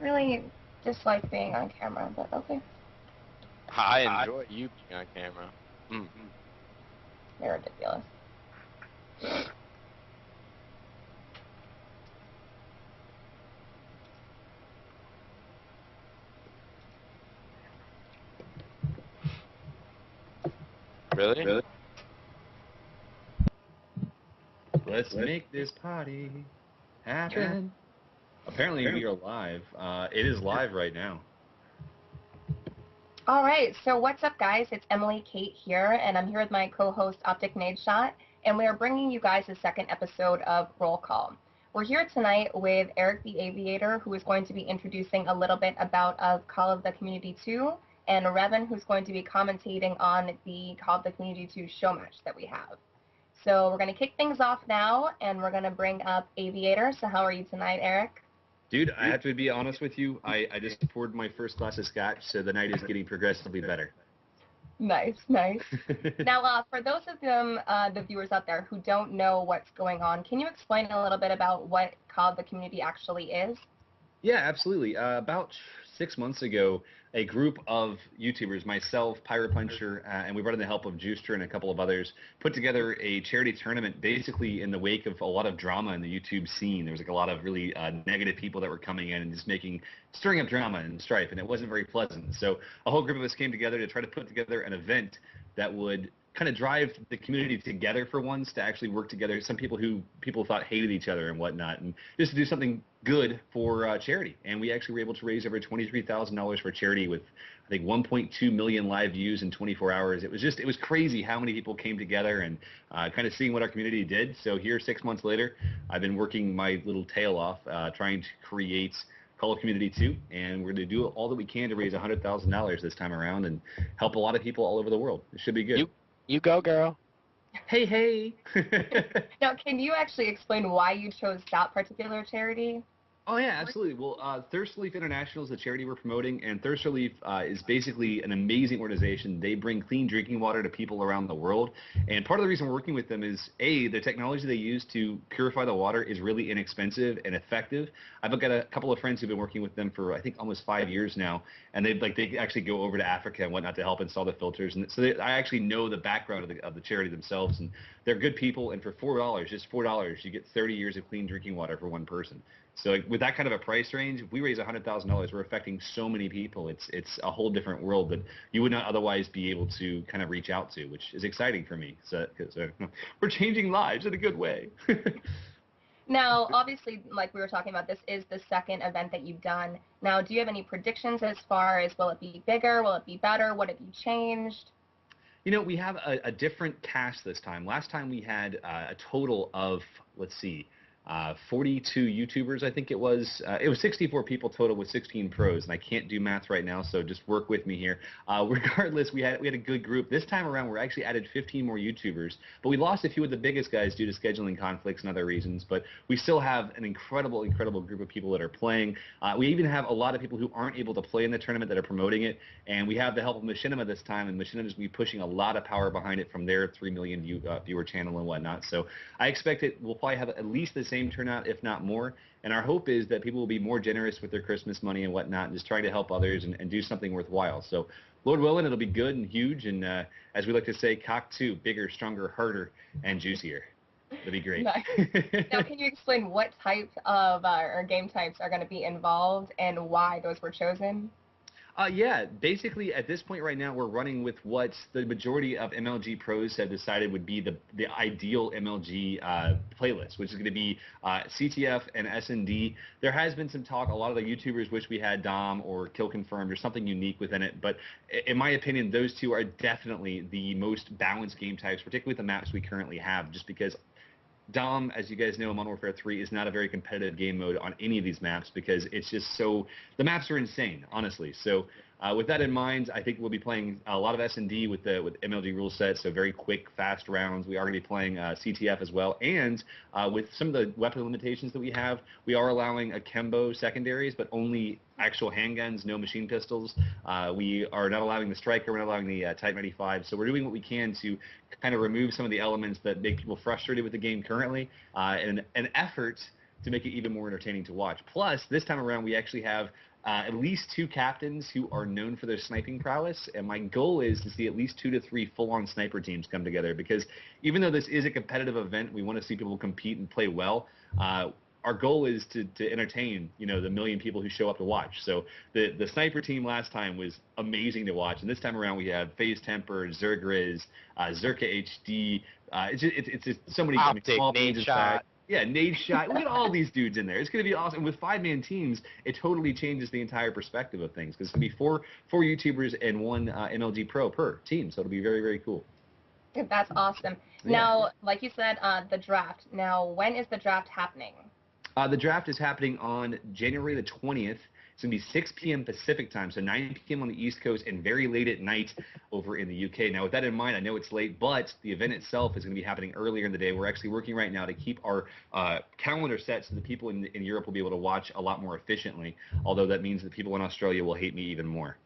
really dislike being on camera, but okay. I enjoy you being on camera. Mm. They're ridiculous. Really? Really? Let's make this party happen. Apparently, we are live. It is live right now. All right, so what's up, guys? It's Emily Kate here, and I'm here with my co-host Optic Nadeshot, and we are bringing you guys the second episode of Roll Call. We're here tonight with Eric the Aviator, who is going to be introducing a little bit about Call of the Community 2, and Revan, who's going to be commentating on the Call of the Community 2 show match that we have. So we're going to kick things off now, and we're going to bring up Aviator. So how are you tonight, Eric? Dude, I have to be honest with you. I just poured my first glass of scotch, so the night is getting progressively better. Nice, nice. Now, for those of them, the viewers out there who don't know what's going on, can you explain a little bit about what Call of the Community actually is? Yeah, absolutely. About 6 months ago, a group of YouTubers, myself, Pyro Puncher, and we brought in the help of Juicer and a couple of others, put together a charity tournament basically in the wake of a lot of drama in the YouTube scene. There was like a lot of really negative people that were coming in and just stirring up drama and strife, and it wasn't very pleasant. So a whole group of us came together to try to put together an event that would kind of drive the community together for once, to actually work together. Some people who people thought hated each other and whatnot, and just to do something good for charity. And we actually were able to raise over $23,000 for charity with, I think, 1.2 million live views in 24 hours. It was crazy how many people came together and kind of seeing what our community did. So here, 6 months later, I've been working my little tail off trying to create Call of Community 2, and we're going to do all that we can to raise $100,000 this time around and help a lot of people all over the world. It should be good. You go, girl. Hey, hey. Now, can you actually explain why you chose that particular charity? Oh, yeah, absolutely. Well, Thirst Relief International is the charity we're promoting, and Thirst Relief is basically an amazing organization. They bring clean drinking water to people around the world, and part of the reason we're working with them is, A, the technology they use to purify the water is really inexpensive and effective. I've got a couple of friends who've been working with them for, I think, almost 5 years now, and they actually go over to Africa and whatnot to help install the filters. And so I actually know the background of the charity themselves, and they're good people, and for $4, just $4, you get 30 years of clean drinking water for one person. So with that kind of a price range, if we raise $100,000, we're affecting so many people. It's a whole different world that you would not otherwise be able to kind of reach out to, which is exciting for me. So we're changing lives in a good way. Now, obviously, like we were talking about, this is the second event that you've done. Now, do you have any predictions as far as will it be bigger, will it be better, would it be changed? You know, we have a different cast this time. Last time we had a total of, let's see, 42 YouTubers, I think it was. It was 64 people total with 16 pros, and I can't do math right now, so just work with me here. Regardless, we had a good group. This time around, we're actually added 15 more YouTubers, but we lost a few of the biggest guys due to scheduling conflicts and other reasons, but we still have an incredible group of people that are playing. We even have a lot of people who aren't able to play in the tournament that are promoting it, and we have the help of Machinima this time, and Machinima is going to be pushing a lot of power behind it from their 3 million viewer channel and whatnot. So I expect we'll probably have at least the same turnout, if not more. And our hope is that people will be more generous with their Christmas money and whatnot, and just trying to help others and do something worthwhile. So, Lord willing, it'll be good and huge. And as we like to say, cock 2, bigger, stronger, harder, and juicier. It'll be great. Nice. Now, can you explain what types of or game types are going to be involved and why those were chosen? Yeah, basically at this point right now, we're running with what the majority of MLG pros have decided would be the ideal MLG playlist, which is going to be CTF and S&D. There has been some talk. A lot of the YouTubers wish we had Dom or Kill Confirmed or something unique within it. But in my opinion, those two are definitely the most balanced game types, particularly with the maps we currently have, just because Dom, as you guys know, Modern Warfare 3 is not a very competitive game mode on any of these maps because it's just the maps are insane, honestly. So with that in mind, I think we'll be playing a lot of S&D with MLG rule set, so very quick, fast rounds. We are going to be playing CTF as well, and with some of the weapon limitations that we have, we are allowing akimbo secondaries, but only actual handguns, no machine pistols. We are not allowing the striker, we're not allowing the Type 95, so we're doing what we can to kind of remove some of the elements that make people frustrated with the game currently, in an effort to make it even more entertaining to watch. Plus, this time around, we actually have at least 2 captains who are known for their sniping prowess, and my goal is to see at least 2 to 3 full-on sniper teams come together, because even though this is a competitive event, we want to see people compete and play well. Our goal is to entertain, the 1 million people who show up to watch. So the sniper team last time was amazing to watch, and this time around we have FaZe Temper, Zergriz, Zerka HD. It's just so many small Nade teams Shot. inside. Yeah, Nade Shot. Look at all these dudes in there. It's going to be awesome. With 5-man teams, it totally changes the entire perspective of things, because it's going to be four YouTubers and 1 MLG pro per team. So it'll be very, very cool. That's awesome. Yeah. Now, like you said, the draft. Now, when is the draft happening? The draft is happening on January the 20th. It's going to be 6 p.m. Pacific time, so 9 p.m. on the East Coast, and very late at night over in the UK. Now, with that in mind, I know it's late, but the event itself is going to be happening earlier in the day. We're actually working right now to keep our calendar set so the people in Europe will be able to watch a lot more efficiently, although that means that people in Australia will hate me even more.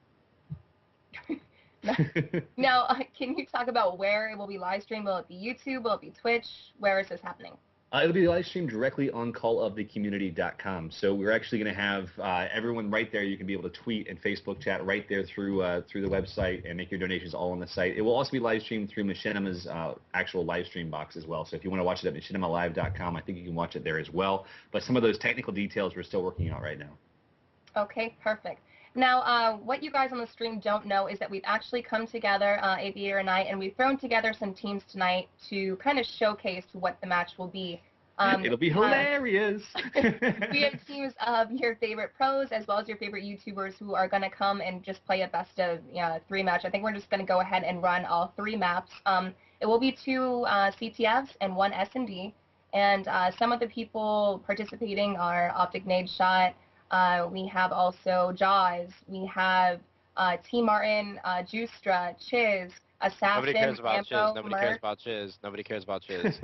Now, can you talk about where it will be live streamed? Will it be YouTube? Will it be Twitch? Where is this happening? It'll be live streamed directly on callofthecommunity.com. So we're actually going to have everyone right there. You can be able to tweet and Facebook chat right there through the website and make your donations all on the site. It will also be live streamed through Machinima's actual live stream box as well. So if you want to watch it at machinimalive.com, I think you can watch it there as well. But some of those technical details we're still working out right now. Okay, perfect. Now, what you guys on the stream don't know is that we've actually come together, Aviator and I, and we've thrown together some teams tonight to kind of showcase what the match will be. It'll be hilarious. We have teams of your favorite pros as well as your favorite YouTubers who are going to come and just play a best of 3 match. I think we're just going to go ahead and run all 3 maps. It will be 2 CTFs and 1 S&D, and some of the people participating are Optic Nade Shot. We have also Jaws. We have T. Martin, Justra, Chiz, Assassin, Nobody cares about Chiz. Ampo, Nobody Merc. cares about Chiz. Nobody cares about Chiz.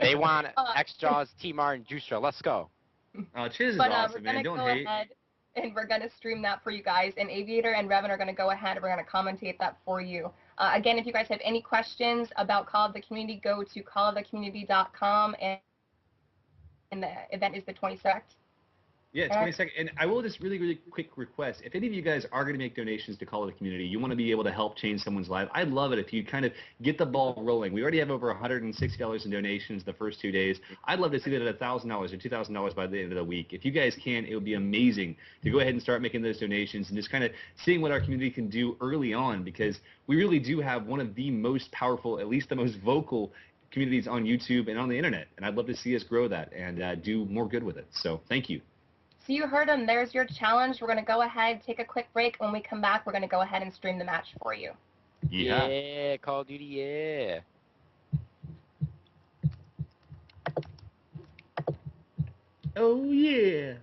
They want X-Jaws, T. Martin, Justra. Let's go. Chiz is But awesome, we're man. going to Don't go hate. ahead and we're going to stream that for you guys. And Aviator and Revan are going to go ahead and we're going to commentate that for you. Again, if you guys have any questions about Call of the Community, go to callofthecommunity.com, and the event is the 22nd. Yeah, 22nd. And I will just really quick request. If any of you guys are going to make donations to Call of the Community, you want to be able to help change someone's life, I'd love it if you kind of get the ball rolling. We already have over $160 in donations the first 2 days. I'd love to see that at $1,000 or $2,000 by the end of the week. If you guys can, it would be amazing to go ahead and start making those donations and just kind of seeing what our community can do early on, because we really do have one of the most powerful, at least the most vocal communities on YouTube and on the internet. And I'd love to see us grow that and do more good with it. So thank you. So you heard him. There's your challenge. We're going to go ahead, take a quick break. When we come back, we're going to go ahead and stream the match for you. Yeah, Call of Duty, yeah. Oh, yeah.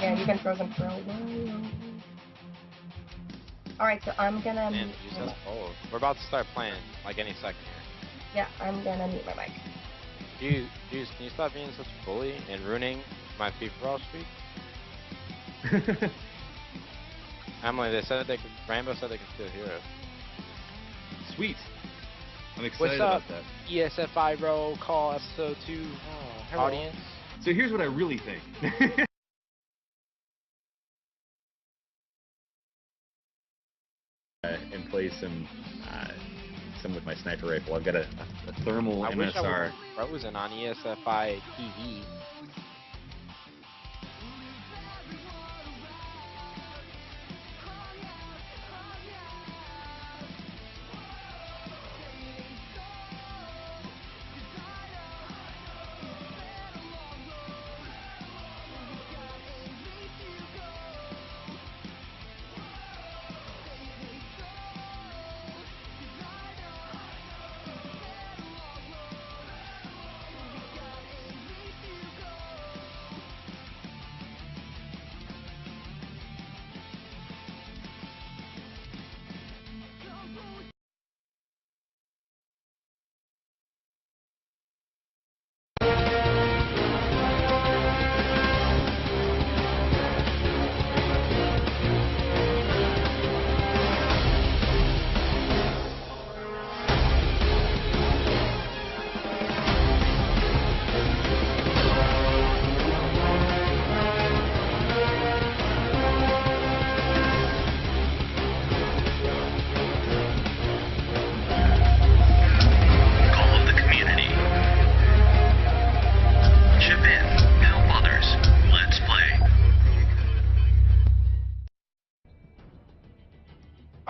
Yeah, you can throw them for a while. All right, so I'm going to mute my mic. Oh, we're about to start playing, like any second here. Yeah, I'm going to mute my mic. Juice, can you stop being such a bully and ruining my free-for-all streak? Emily, Rainbow said they could still hear us. Sweet. I'm excited What's up, about that. ESFI Roll Call Episode 2 audience? So here's what I really think. And play some with my sniper rifle. I've got a thermal I MSR. wish I was frozen on ESFI TV.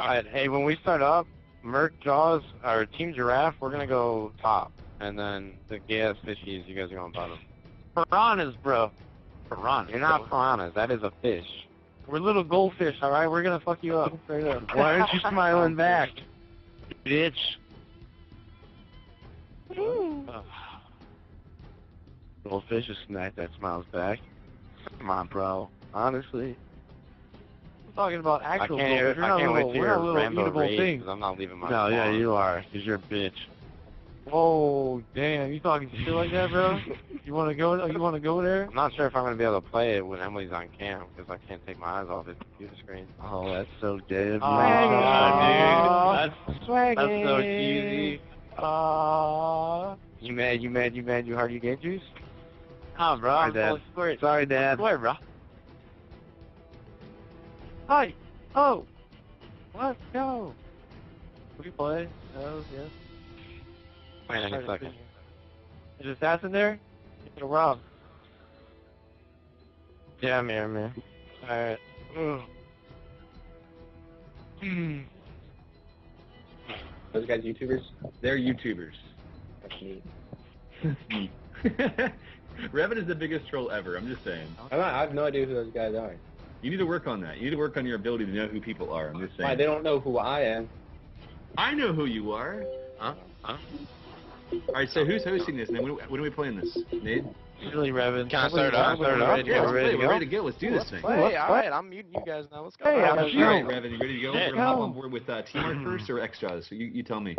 Alright, hey, when we start up, Merc, Jaws, or Team Giraffe, we're gonna go top. And then the gas fishies, you guys are going bottom. Piranhas, bro. Piranhas. You're not piranhas, that is a fish. We're little goldfish, alright? We're gonna fuck you up. Straight up. Why aren't you smiling back? Bitch. Goldfish is snack that smiles back. Come on, bro. Honestly. I'm talking about actual goldfish. I can't wait to We're hear not little Rambo eatable rage, things. 'cause I'm not leaving my No, yeah, spawn. you are, because you're a bitch. Whoa, damn, you talking shit like that, bro? You wanna go? You wanna go there? I'm not sure if I'm gonna be able to play it when Emily's on cam, because I can't take my eyes off the computer screen. Oh, that's so dead. Dude, that's Swaggy. that's so cheesy. You mad? You hard you get juice? Oh, bro, I'm Dad. full squirt. Sorry, Dad. Squirt, bro. Hi. Oh. Let's go. We play. Oh, yes. Wait a second. Is assassin there? You're gonna rob. Yeah, I'm here, man. Alright. Those guys YouTubers? They're YouTubers. That's neat. Neat. Revan is the biggest troll ever, I'm just saying. I have no idea who those guys are. You need to work on that. You need to work on your ability to know who people are, I'm just saying. Why, they don't know who I am. I know who you are. Huh? Alright, so who's hosting this, and then when are we playing this? Nate? Really, Revan. Can I start it up? We're ready to Yeah, go. let's We're ready play. to We're go. ready to go. Let's do this thing. Play. Alright, I'm muting you guys now. Let's go. Hey, I'm Alright, here. Revan, you ready to go? We're gonna hop on board with Team first or Extras? So you tell me.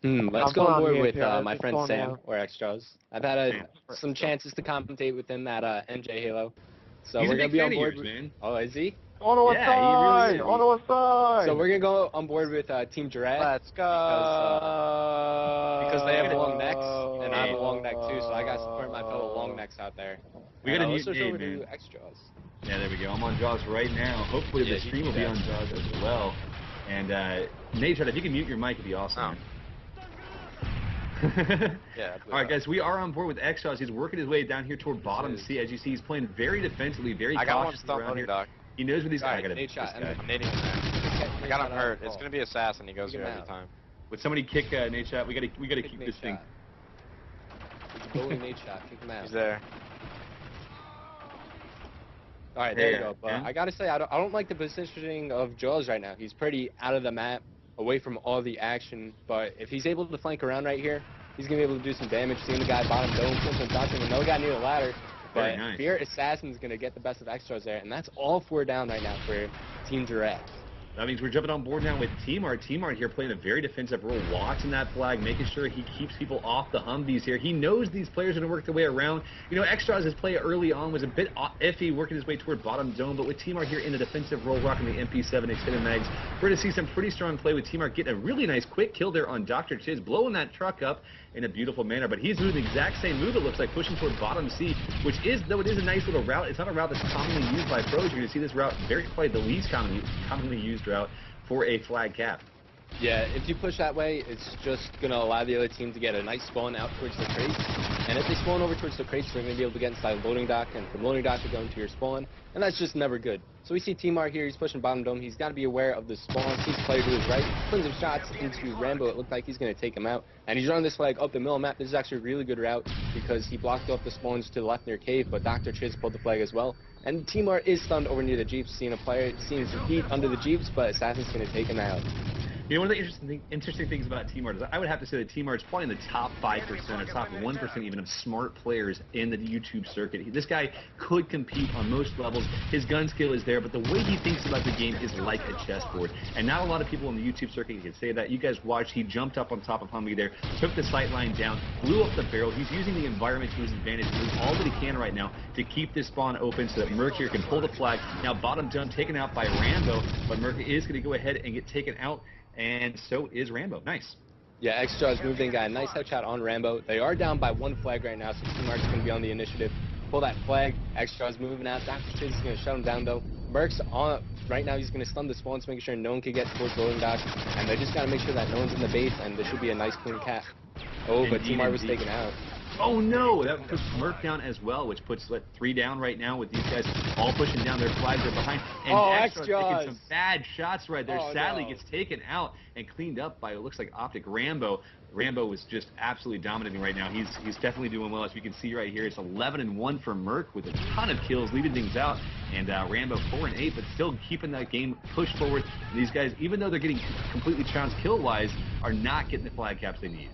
Let's I'm go on on board the with API, my just friend going Sam, down. or Extras. I've had some chances to commentate with him at MJ Halo. So He's we're a going big to be fan on of board. yours, man. Oh, is he? On the one Yeah, he really side. is. On the one side. So we're going to go on board with Team Giraffe. Let's go. Because they have long necks, and I have a long neck too, so I got to support my fellow long necks out there. We gotta let's mute switch Nate, over man. to Extras. Yeah, there we go. I'm on Jaws right now. Hopefully Yeah, the you stream do will be that. on Jaws as well. And Nate, if you can mute your mic, it'd be awesome. Oh. man. Yeah. All right, guys, we are on board with Extras. He's working his way down here toward bottom Jeez. C. As you see, he's playing very defensively, very I got one cautious stump around loading here. dock. He knows what he's. All I right, gotta Nate this shot. guy. I'm nading him there. I got him hurt. It's gonna be assassin. He goes Take here him every out. time. Would somebody kick Nate shot? We gotta Kick keep Nate this thing. shot. Go with Nate shot. Kick him out. He's there. All right, there you There, go. But yeah. I gotta say, I don't like the positioning of Jaws right now. He's pretty out of the map, away from all the action. But if he's able to flank around right here, he's gonna be able to do some damage. Seeing the guy bottom dome, some doctrine, another guy near the ladder. Very But nice. here, Assassin's gonna get the best of Extras there, and that's all 4 down right now for Team Giraffe. That means we're jumping on board now with Timar. Timar here playing a very defensive role, watching that flag, making sure he keeps people off the Humvees here. He knows these players are going to work their way around. You know, Extras' his play early on was a bit iffy, working his way toward bottom zone, but with Timar here in a defensive role, rocking the MP7 extended mags, we're going to see some pretty strong play with Timar getting a really nice quick kill there on Dr. Chiz, blowing that truck up in a beautiful manner. But he's doing the exact same move, it looks like, pushing toward bottom C, which is, though it is a nice little route, it's not a route that's commonly used by pros. You're going to see this route probably the least commonly used route for a flag cap. Yeah, if you push that way, it's just going to allow the other team to get a nice spawn out towards the crates. And if they spawn over towards the crates, they're going to be able to get inside loading dock, and from loading dock to go into your spawn, and that's just never good. So we see Timar here, he's pushing bottom dome, he's got to be aware of the spawn, sees player to his right, putting some shots into Rambo, it looked like he's going to take him out, and he's running this flag up the middle map. This is actually a really good route, because he blocked off the spawns to the left near cave, but Dr. Chiz pulled the flag as well. And Timar is stunned over near the Jeeps, seeing some heat under the Jeeps, but Assassin's going to take him out. You know, one of the interesting things about Timar is I would have to say that Timar is probably in the top 5% or top 1% even of smart players in the YouTube circuit. This guy could compete on most levels. His gun skill is there, but the way he thinks about the game is like a chessboard. And not a lot of people on the YouTube circuit can say that. You guys watched, he jumped up on top of Humvee there, took the sight line down, blew up the barrel. He's using the environment to his advantage, doing all that he can right now to keep this spawn open so that Merc here can pull the flag. Now bottom dome taken out by Rambo, but Merc is going to go ahead and get taken out. And so is Rambo. Nice. Yeah, Extras moved in, got a nice headshot on Rambo. They are down by 1 flag right now, so Timar's going to be on the initiative. Pull that flag. Extras moving out. Dr. Chiz is going to shut him down, though. Merc's on. Right now, he's going to stun the spawns, making sure no one can get towards loading dock. And they just got to make sure that no one's in the base, and there should be a nice clean cap. Oh, but Indeed, Timar was indeed. taken out. Oh no, that puts Merc down as well, which puts 3 down right now with these guys all pushing down. Their flags are behind. And Extra taking some bad shots right there. Sadly gets taken out and cleaned up by, it looks like, Optic Rambo. Rambo was just absolutely dominating right now. He's definitely doing well. As we can see right here, it's 11-1 for Merc with a ton of kills, leading things out. And Rambo 4-8, but still keeping that game pushed forward. And these guys, even though they're getting completely trounced kill-wise, are not getting the flag caps they need.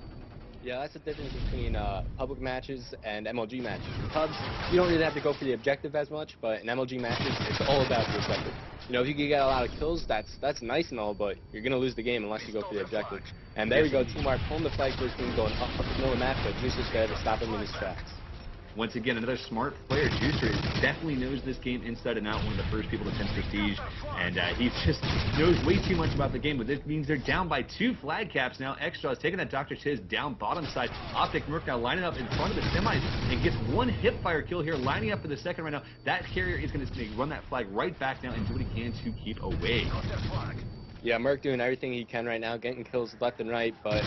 Yeah, that's the difference between public matches and MLG matches. In pubs, you don't really have to go for the objective as much, but in MLG matches, it's all about the objective. You know, if you can get a lot of kills, that's nice and all, but you're going to lose the game unless you go for the objective. And there we go, Team Mark pulling the flag for his team, going up the middle of the map, but Juice is there to stop him in his tracks. Once again, another smart player. Juicer definitely knows this game inside and out, one of the first people to 10 Prestige, and he just knows way too much about the game, but this means they're down by 2 flag caps now. Extra is taking that Dr. Chiz down bottom side. Optic Merc now lining up in front of the semis and gets 1 hip-fire kill here, lining up for the second right now. That carrier is going to run that flag right back now and do what he can to keep away. Yeah, Merc doing everything he can right now, getting kills left and right, but...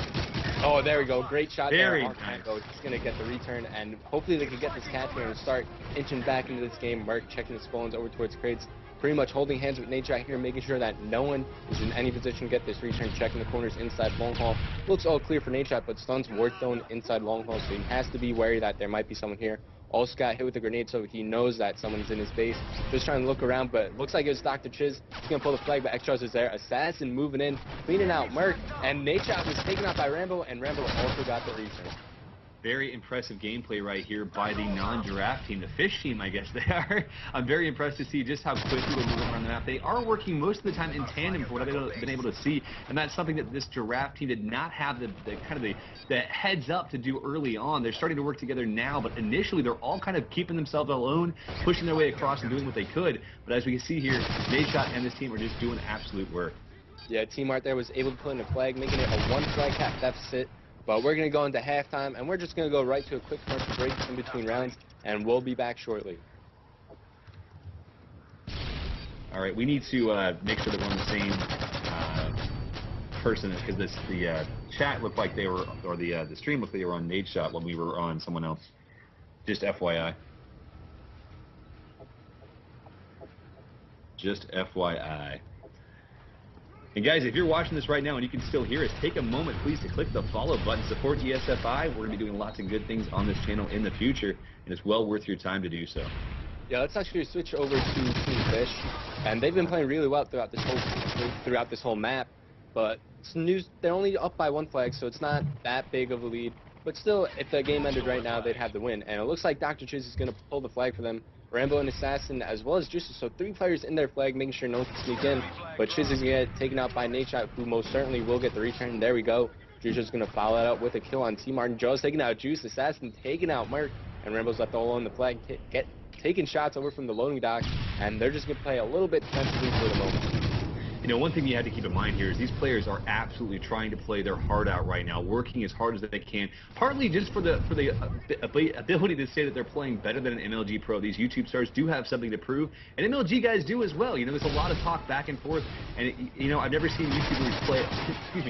Oh, there we go. Great shot there. Very nice. He's going to get the return, and hopefully they can get this cat here and start inching back into this game. Merc checking his spawns over towards crates, pretty much holding hands with Nate right here, making sure that no one is in any position to get this return, checking the corners inside long haul. Looks all clear for Nate Shot, but stuns were thrown inside long haul, so he has to be wary that there might be someone here. Also got hit with a grenade, so he knows that someone's in his base. Just trying to look around, but looks like it was Dr. Chiz. He's going to pull the flag, but Extras is there. Assassin moving in, cleaning out Merc, and Nate Shot was taken out by Rambo, and Rambo also got the return. Very impressive gameplay right here by the non-giraffe team, the fish team, I guess they are. I'm very impressed to see just how quickly they're moving around the map. They are working most of the time in tandem for what I've been able to see, and that's something that this giraffe team did not have the heads up to do early on. They're starting to work together now, but initially they're all kind of keeping themselves alone, pushing their way across and doing what they could. But as we can see here, Nadeshot and this team are just doing absolute work. Yeah, Team Art there was able to put in a flag, making it a 1 flag cap deficit. But we're going to go into halftime, and we're just going to go right to a quick commercial break in between rounds, and we'll be back shortly. All right, we need to make sure that we're on the same person, because the chat looked like they were, or the stream looked like they were on Nadeshot when we were on someone else. Just FYI. Just FYI. And guys, if you're watching this right now and you can still hear us, take a moment, please, to click the follow button. Support ESFI. We're going to be doing lots of good things on this channel in the future, and it's well worth your time to do so. Yeah, let's actually switch over to Team Fish, and they've been playing really well throughout this whole map. But it's news, they're only up by 1 flag, so it's not that big of a lead. But still, if the game ended right now, they'd have the win. And it looks like Dr. Chiz is going to pull the flag for them. Rambo and Assassin, as well as Juice, so 3 players in their flag, making sure no one can sneak in. But Chiz is going to get taken out by Nadeshot, who most certainly will get the return. There we go. Juice is going to follow that up with a kill on Team Martin. Joe's taking out Juice, Assassin taking out Merc, and Rambo's left all alone. The flag taking shots over from the loading dock, and they're just going to play a little bit defensively for the moment. You know, one thing you have to keep in mind here is these players are absolutely trying to play their heart out right now, working as hard as they can, partly just for the ability to say that they're playing better than an MLG pro. These YouTube stars do have something to prove, and MLG guys do as well. You know, there's a lot of talk back and forth, and you know, I've never seen YouTubers play,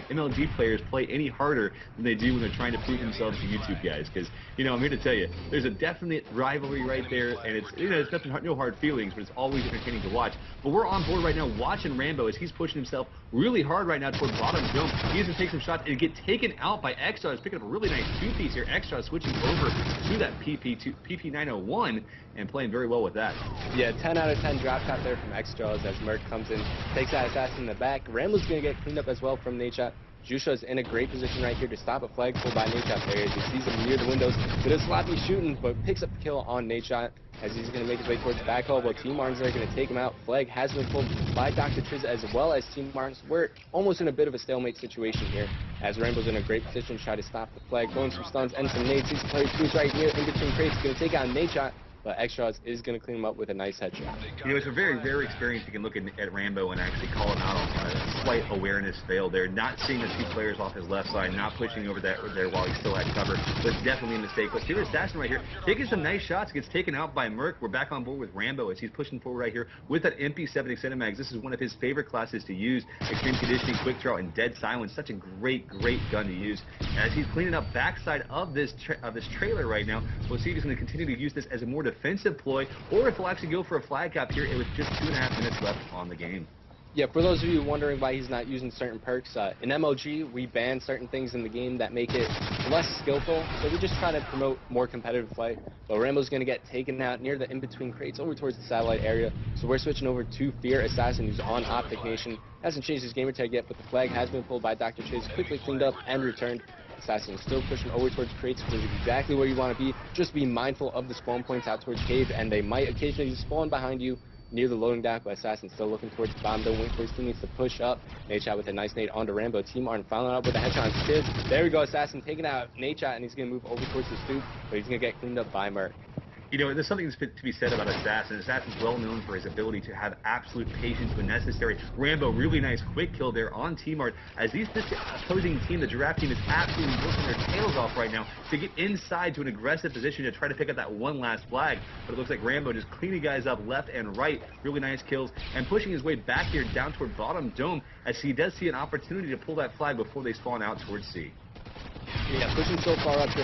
MLG players play any harder than they do when they're trying to prove themselves to YouTube guys. Because, you know, I'm here to tell you, there's a definite rivalry right there, and it's, you know, it's nothing, no hard feelings, but it's always entertaining to watch. But we're on board right now watching Rambo as he's pushing himself really hard right now toward bottom dome. He's going to take some shots and get taken out by Extra. He's picking up a really nice 2-piece here. Extra switching over to that PP901 and playing very well with that. Yeah, 10 out of 10 drop shot there from Extras as Merc comes in, takes that assassin in the back. Rambo's going to get cleaned up as well from Nadeshot. Jusha's in a great position right here to stop a flag pull by Nadeshot there. As he sees him near the windows, but it's sloppy shooting, but picks up the kill on Nadeshot as he's going to make his way towards the back hole. But Team Martins are going to take him out. Flag has been pulled by Dr. Chiz as well as Team Martins. We're almost in a bit of a stalemate situation here as Rambo's in a great position to try to stop the flag, throwing some stuns and some nades. These players who's right here in between crates, going to take out Nadeshot. but Extras is going to clean him up with a nice headshot. You know, it's a very rare experience. You can look at Rambo and actually call him out on a slight awareness fail there. Not seeing the two players off his left side, not pushing over there while he still had cover was definitely a mistake. But Fear Assassin right here, taking some nice shots, gets taken out by Merc. We're back on board with Rambo as he's pushing forward right here with that MP7 extended mags. This is one of his favorite classes to use. Extreme conditioning, quick draw, and dead silence. Such a great gun to use. As he's cleaning up backside of this trailer right now, we'll see if he's going to continue to use this as a more defensive ploy, or if he'll actually go for a flag cap here. It was just 2.5 minutes left on the game. Yeah, for those of you wondering why he's not using certain perks, in MLG, we ban certain things in the game that make it less skillful, so we just try to promote more competitive play. But Rambo's going to get taken out near the in-between crates over towards the satellite area, so we're switching over to Fear Assassin, who's on Optic Nation. Hasn't changed his gamer tag yet, but the flag has been pulled by Dr. Chiz, quickly cleaned up and returned. Assassin is still pushing over towards crates, which is exactly where you want to be. Just be mindful of the spawn points out towards cave, and they might occasionally spawn behind you near the loading dock, but Assassin's still looking towards the bomb. Don't wait for his teammates to push up. Nate shot with a nice nade onto Rambo. Team Martin following up with a headshot on Chiz. There we go, Assassin taking out Nate shot, and he's going to move over towards the stoop, but he's going to get cleaned up by Merc. You know, there's something to be said about Assassin. Assassin's well known for his ability to have absolute patience when necessary. Rambo, really nice quick kill there on T-Mart. As this opposing team, the giraffe team, is absolutely working their tails off right now to get inside to an aggressive position to try to pick up that one last flag. But it looks like Rambo just cleaning guys up left and right. Really nice kills and pushing his way back here down toward bottom dome as he does see an opportunity to pull that flag before they spawn out towards C. Yeah, pushing so far up to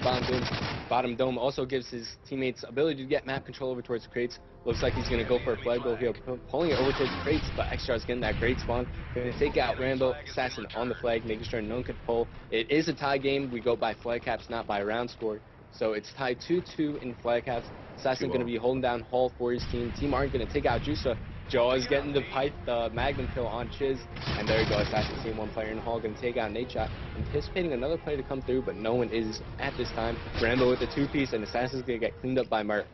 bottom dome also gives his teammates ability to get map control over towards crates. Looks like he's going to go for a flag goal here, pulling it over towards crates, but Extra's getting that great spawn. Going to take out Rambo, Assassin on the flag, making sure no one can pull. It is a tie game. We go by flag caps, not by round score. So it's tied 2-2 in flag caps. Assassin going to be holding down Hall for his team. Team Martin going to take out Jusa. Jaws getting the Magnum kill on Chiz. And there you go, Assassin seeing one player in Hall going to take out Nate Shot. Anticipating another player to come through, but no one is at this time. Rambo with the two-piece, and Assassin's going to get cleaned up by Mert.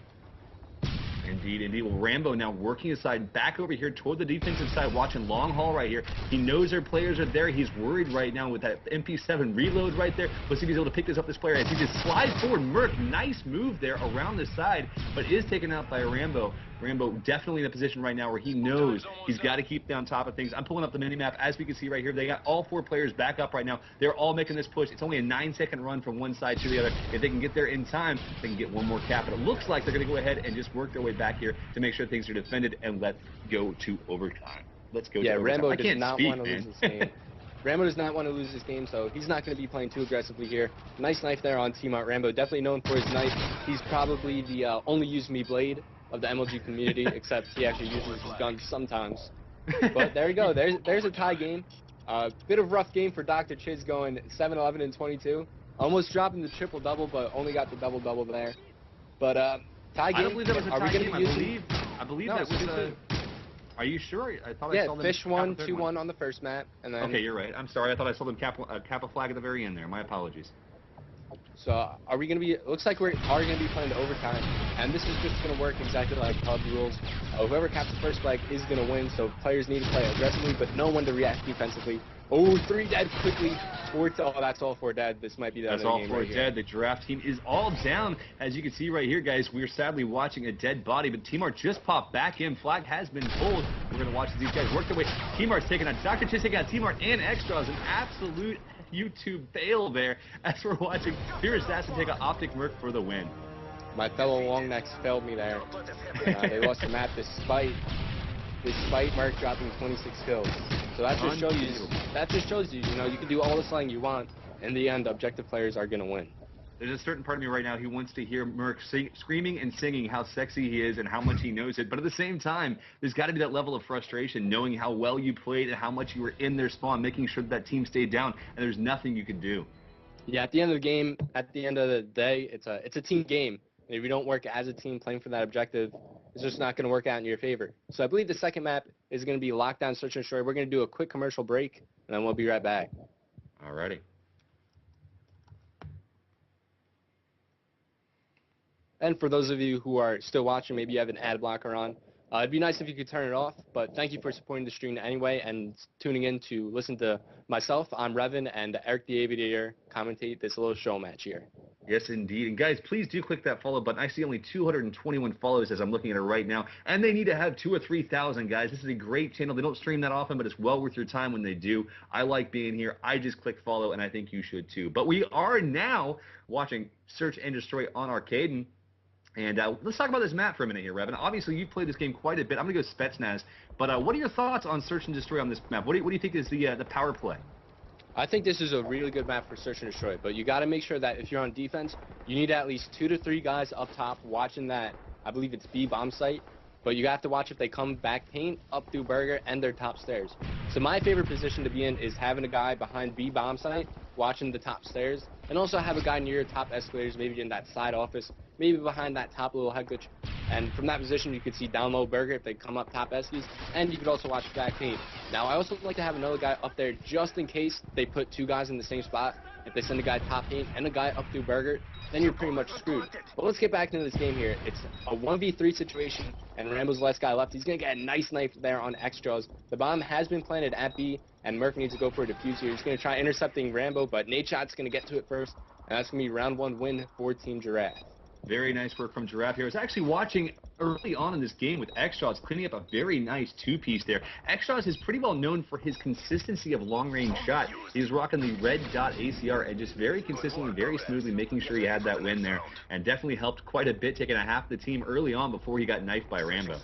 Indeed. Well, Rambo now working aside back over here toward the defensive side, watching long haul right here. He knows their players are there. He's worried right now with that MP7 reload right there. Let's see if he's able to pick this player as he just slides forward. Merc, nice move there around the side, but is taken out by Rambo. Rambo definitely in a position right now where he knows he's got to keep on top of things. I'm pulling up the mini-map. As we can see right here, they got all 4 players back up right now. They're all making this push. It's only a 9-second run from one side to the other. If they can get there in time, they can get one more cap. But it looks like they're going to go ahead and just work their way back here to make sure things are defended, and let's go to overtime. Let's go to overtime. Rambo does not want to lose this game. Rambo does not want to lose this game, so he's not going to be playing too aggressively here. Nice knife there on Team Art. Rambo definitely known for his knife. He's probably the only use me blade of the MLG community, except he actually uses his gun sometimes. But there you go. There's a tie game. Bit of rough game for Dr. Chiz, going 7-11 and 22. Almost dropping the triple-double, but only got the double-double there. But tie game. I don't believe that was a tie game. I believe no, that was Are you sure? I thought I saw them. Fish won 2-1 on the first map, and then. Okay, you're right. I'm sorry. I thought I saw them cap a flag at the very end there. My apologies. So are we going to be, it looks like we are going to be playing to overtime, and this is just going to work exactly like PUB rules. Whoever caps the first flag is going to win, so players need to play aggressively, but no one to react defensively. Oh, 3 dead quickly. Oh, that's all 4 dead. This might be the That's other all game 4 right dead. here. The giraffe team is all down. As you can see right here, guys, we're sadly watching a dead body, but Team Art just popped back in. Flag has been pulled. We're going to watch as these guys work their way. Team Art's taking on Dr. Chiz, taking on Team Art and Extras. An absolute YouTube fail there as we're watching Fear Assassin take an Optic Merc for the win. My fellow long necks failed me there. They lost the map despite Mark dropping 26 kills. So that just shows you, you can do all the slang you want. In the end, objective players are going to win. There's a certain part of me right now who wants to hear Merc screaming and singing how sexy he is and how much he knows it. But at the same time, there's got to be that level of frustration, knowing how well you played and how much you were in their spawn, making sure that team stayed down, and there's nothing you could do. Yeah, at the end of the game, at the end of the day, it's a team game. And if you don't work as a team playing for that objective, it's just not going to work out in your favor. So I believe the second map is going to be Lockdown Search and Destroy. We're going to do a quick commercial break, and then we'll be right back. Alrighty. And for those of you who are still watching, maybe you have an ad blocker on, it'd be nice if you could turn it off, but thank you for supporting the stream anyway and tuning in to listen to myself. I'm Revin, and Eric the Aviator commentate this little show match here. Yes, indeed. And guys, please do click that follow button. I see only 221 follows as I'm looking at it right now. And they need to have 2,000 or 3,000, guys. This is a great channel. They don't stream that often, but it's well worth your time when they do. I like being here. I just click follow, and I think you should too. But we are now watching Search and Destroy on Arcade. And let's talk about this map for a minute here, Revan. Obviously, you've played this game quite a bit. I'm going to go Spetsnaz. But what are your thoughts on Search and Destroy on this map? What do you think is the power play? I think this is a really good map for Search and Destroy, but you got to make sure that if you're on defense, you need at least 2 to 3 guys up top watching that, I believe it's B bomb site, but you have to watch if they come back paint, up through burger, and their top stairs. So my favorite position to be in is having a guy behind B bomb site, watching the top stairs, and also have a guy near your top escalators, maybe in that side office, maybe behind that top little head glitch. And from that position, you could see down low burger if they come up top eskies, and you could also watch back paint. Now, I also like to have another guy up there just in case they put 2 guys in the same spot. If they send a guy top paint and a guy up through burger, then you're pretty much screwed. But let's get back into this game here. It's a 1v3 situation, and Rambo's the last guy left. He's going to get a nice knife there on X-Jaws. The bomb has been planted at B, and Merc needs to go for a defuse here. He's going to try intercepting Rambo, but Nate Shot's going to get to it first, and that's going to be round 1 win for Team Giraffe. Very nice work from Giraffe here. I was actually watching early on in this game with X-Jaws cleaning up a very nice 2-piece there. X-Jaws is pretty well known for his consistency of long-range shot. He's rocking the red dot ACR and just very consistently, very smoothly making sure he had that win there, and definitely helped quite a bit, taking a half of the team early on before he got knifed by Rambo.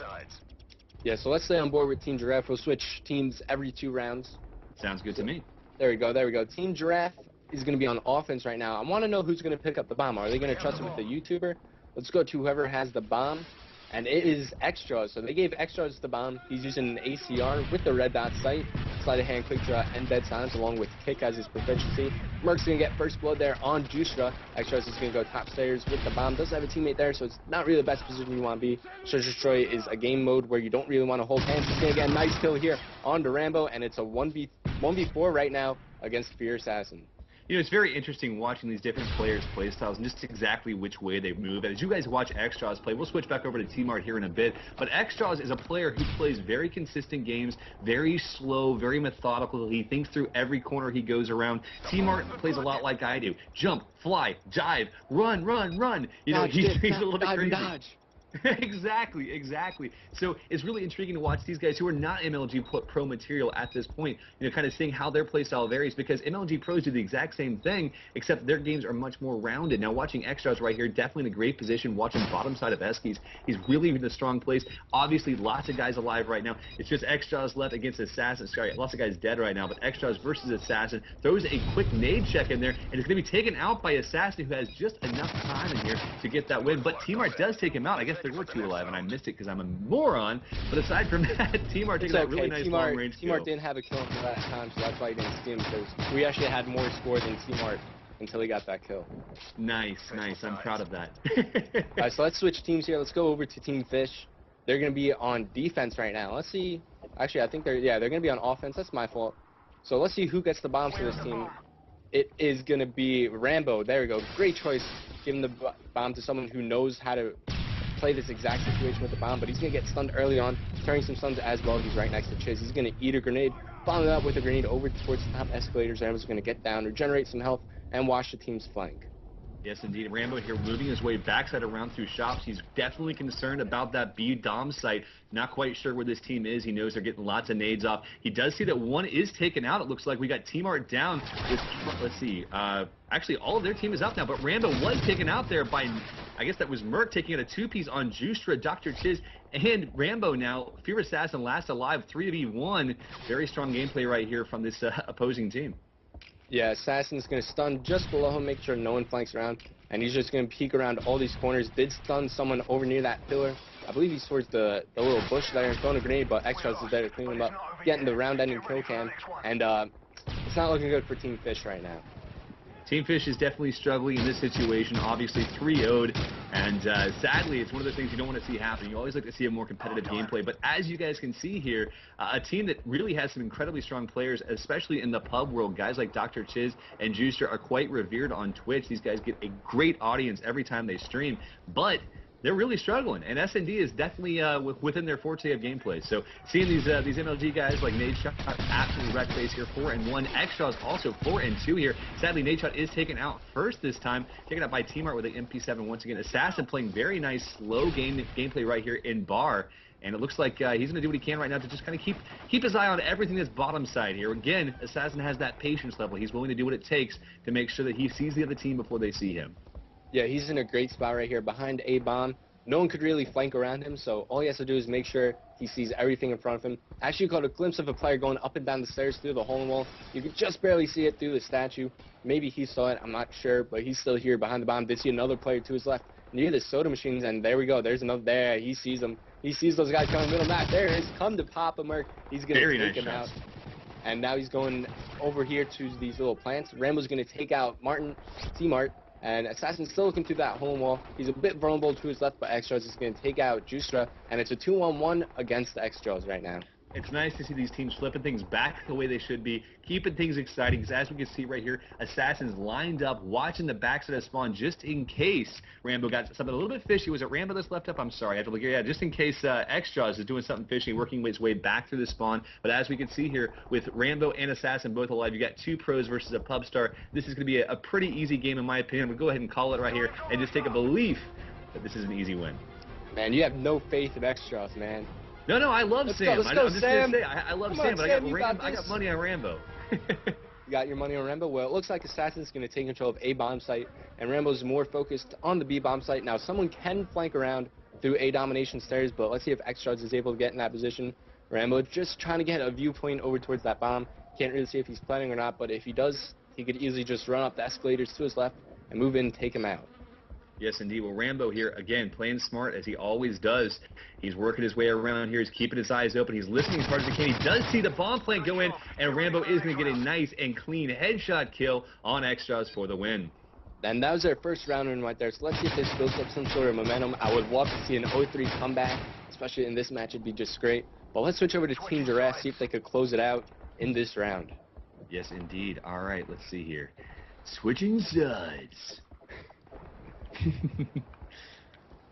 Yeah, so let's stay on board with Team Giraffe. We'll switch teams every 2 rounds. Sounds good to me. There we go, there we go. Team Giraffe is going to be on offense right now. I want to know who's going to pick up the bomb. Are they going to trust it with the YouTuber? Let's go to whoever has the bomb, and it is X-Jaws. So they gave X-Jaws the bomb. He's using an ACR with the red dot sight, sleight of hand, quick draw, and dead silence, along with kick as his proficiency. Merc's going to get first blood there on Justra. X-Jaws is going to go top stairs with the bomb. Does have a teammate there, so it's not really the best position you want to be. Search and Destroy is a game mode where you don't really want to hold hands. He's going to get a nice kill here on to Rambo, and it's a 1v4 right now against Fear Assassin. You know, it's very interesting watching these different players' play styles and just exactly which way they move. And as you guys watch X-Jaws play, we'll switch back over to T-Mart here in a bit, but X-Jaws is a player who plays very consistent games, very slow, very methodical. He thinks through every corner he goes around. T-Mart plays a lot like I do. Jump, fly, dive, run, run, run. You know, he's a little bit crazy. Dodge. Exactly. So it's really intriguing to watch these guys who are not MLG Pro material at this point, you know, kind of seeing how their playstyle varies, because MLG Pros do the exact same thing, except their games are much more rounded. Now, watching X-Jaws right here, definitely in a great position, watching bottom side of Eskies. He's really in a strong place. Obviously, lots of guys alive right now. It's just X-Jaws left against Assassin. Sorry, lots of guys dead right now, but X-Jaws versus Assassin throws a quick nade check in there, and it's going to be taken out by Assassin, who has just enough time in here to get that win. But T-Mart does take him out. I guess there were 2 alive, and I missed it because I'm a moron. But aside from that, T-Mart taking that really nice long-range kill. T-Mart didn't have a kill until that time, so that's why he didn't see him, because we actually had more score than T-Mart until he got that kill. Nice. I'm proud of that. All right, so let's switch teams here. Let's go over to Team Fish. They're going to be on defense right now. Let's see. Actually, I think they're going to be on offense. That's my fault. So let's see who gets the bombs for this team. It is going to be Rambo. There we go. Great choice, giving the bomb to someone who knows how to play this exact situation with the bomb, but he's going to get stunned early on, turning some stuns as well. He's right next to Chiz. He's going to eat a grenade, follow it up with a grenade over towards the top escalators. Rambo's going to get down, regenerate some health, and watch the team's flank. Yes, indeed. Rambo here moving his way backside around through shops. He's definitely concerned about that B dom site. Not quite sure where this team is. He knows they're getting lots of nades off. He does see that one is taken out. It looks like we got T-Mart down with, let's see, actually all of their team is up now, but Rambo was taken out there by, I guess that was Merc taking out a 2-piece on Justra, Dr. Chiz, and Rambo now. Fear Assassin last alive, 3v1. Very strong gameplay right here from this opposing team. Yeah, Assassin's going to stun just below him, make sure no one flanks around, and he's just going to peek around all these corners. Did stun someone over near that pillar. I believe he's towards the little bush there and throwing a grenade, but X-Jaws is there to clean him up, getting the round-ending kill cam, and it's not looking good for Team Fish right now. Team Fish is definitely struggling in this situation, obviously 3-0'd, and sadly, it's one of those things you don't want to see happen. You always like to see a more competitive gameplay, but as you guys can see here, a team that really has some incredibly strong players, especially in the pub world. Guys like Dr. Chiz and Juicer are quite revered on Twitch. These guys get a great audience every time they stream, but they're really struggling, and S&D is definitely within their forte of gameplay. So seeing these MLG guys like Nadeshot absolutely wreck face here, 4-1. Xtraw's also 4-2 here. Sadly, Nadeshot is taken out first this time, taken out by T-Mart with an MP7 once again. Assassin playing very nice slow gameplay right here in bar. And it looks like he's going to do what he can right now to just kind of keep his eye on everything that's bottom side here. Again, Assassin has that patience level. He's willing to do what it takes to make sure that he sees the other team before they see him. Yeah, he's in a great spot right here behind A-bomb. No one could really flank around him, so all he has to do is make sure he sees everything in front of him. Actually caught a glimpse of a player going up and down the stairs through the hole in the wall. You could just barely see it through the statue. Maybe he saw it, I'm not sure, but he's still here behind the bomb. Did see another player to his left near the soda machines, and there we go. There's another there. He sees them. He sees those guys coming middle map. There it is. Come to Papa Merc. He's going to take him out. And now he's going over here to these little plants. Rambo's going to take out Martin, T-Mart. And Assassin's still looking through that hole wall. He's a bit vulnerable to his left, but Xtras is going to take out Justra. And it's a 2-on-1 against the Xtras right now. It's nice to see these teams flipping things back the way they should be, keeping things exciting, because as we can see right here, Assassin's lined up, watching the backside of spawn just in case Rambo got something a little bit fishy. Was it Rambo that's left up? I'm sorry, I have to look here. Yeah, just in case Xtras is doing something fishy, working his way back through the spawn. But as we can see here, with Rambo and Assassin both alive, you got two pros versus a pub star. This is going to be a pretty easy game in my opinion. I'm going to go ahead and call it right here and just take a belief that this is an easy win. Man, you have no faith in Xtras, man. No, I love Sam. Let's go, I'm just Sam. going to say, I love Sam, but I got money on Rambo. You got your money on Rambo? Well, it looks like Assassin's going to take control of A bomb site, and Rambo's more focused on the B bomb site. Now, someone can flank around through A domination stairs, but let's see if Xtras is able to get in that position. Rambo just trying to get a viewpoint over towards that bomb. Can't really see if he's planning or not, but if he does, he could easily just run up the escalators to his left and move in and take him out. Yes, indeed. Well, Rambo here, again, playing smart as he always does. He's working his way around here. He's keeping his eyes open. He's listening as hard as he can. He does see the bomb plant go in, and Rambo is going to get a nice and clean headshot kill on Xtras for the win. And that was their first round win right there. So let's see if this builds up some sort of momentum. I would love to see an 0-3 comeback, especially in this match. It'd be just great. But let's switch over to Team Giraffe, see if they could close it out in this round. Yes, indeed. All right, let's see here. Switching sides.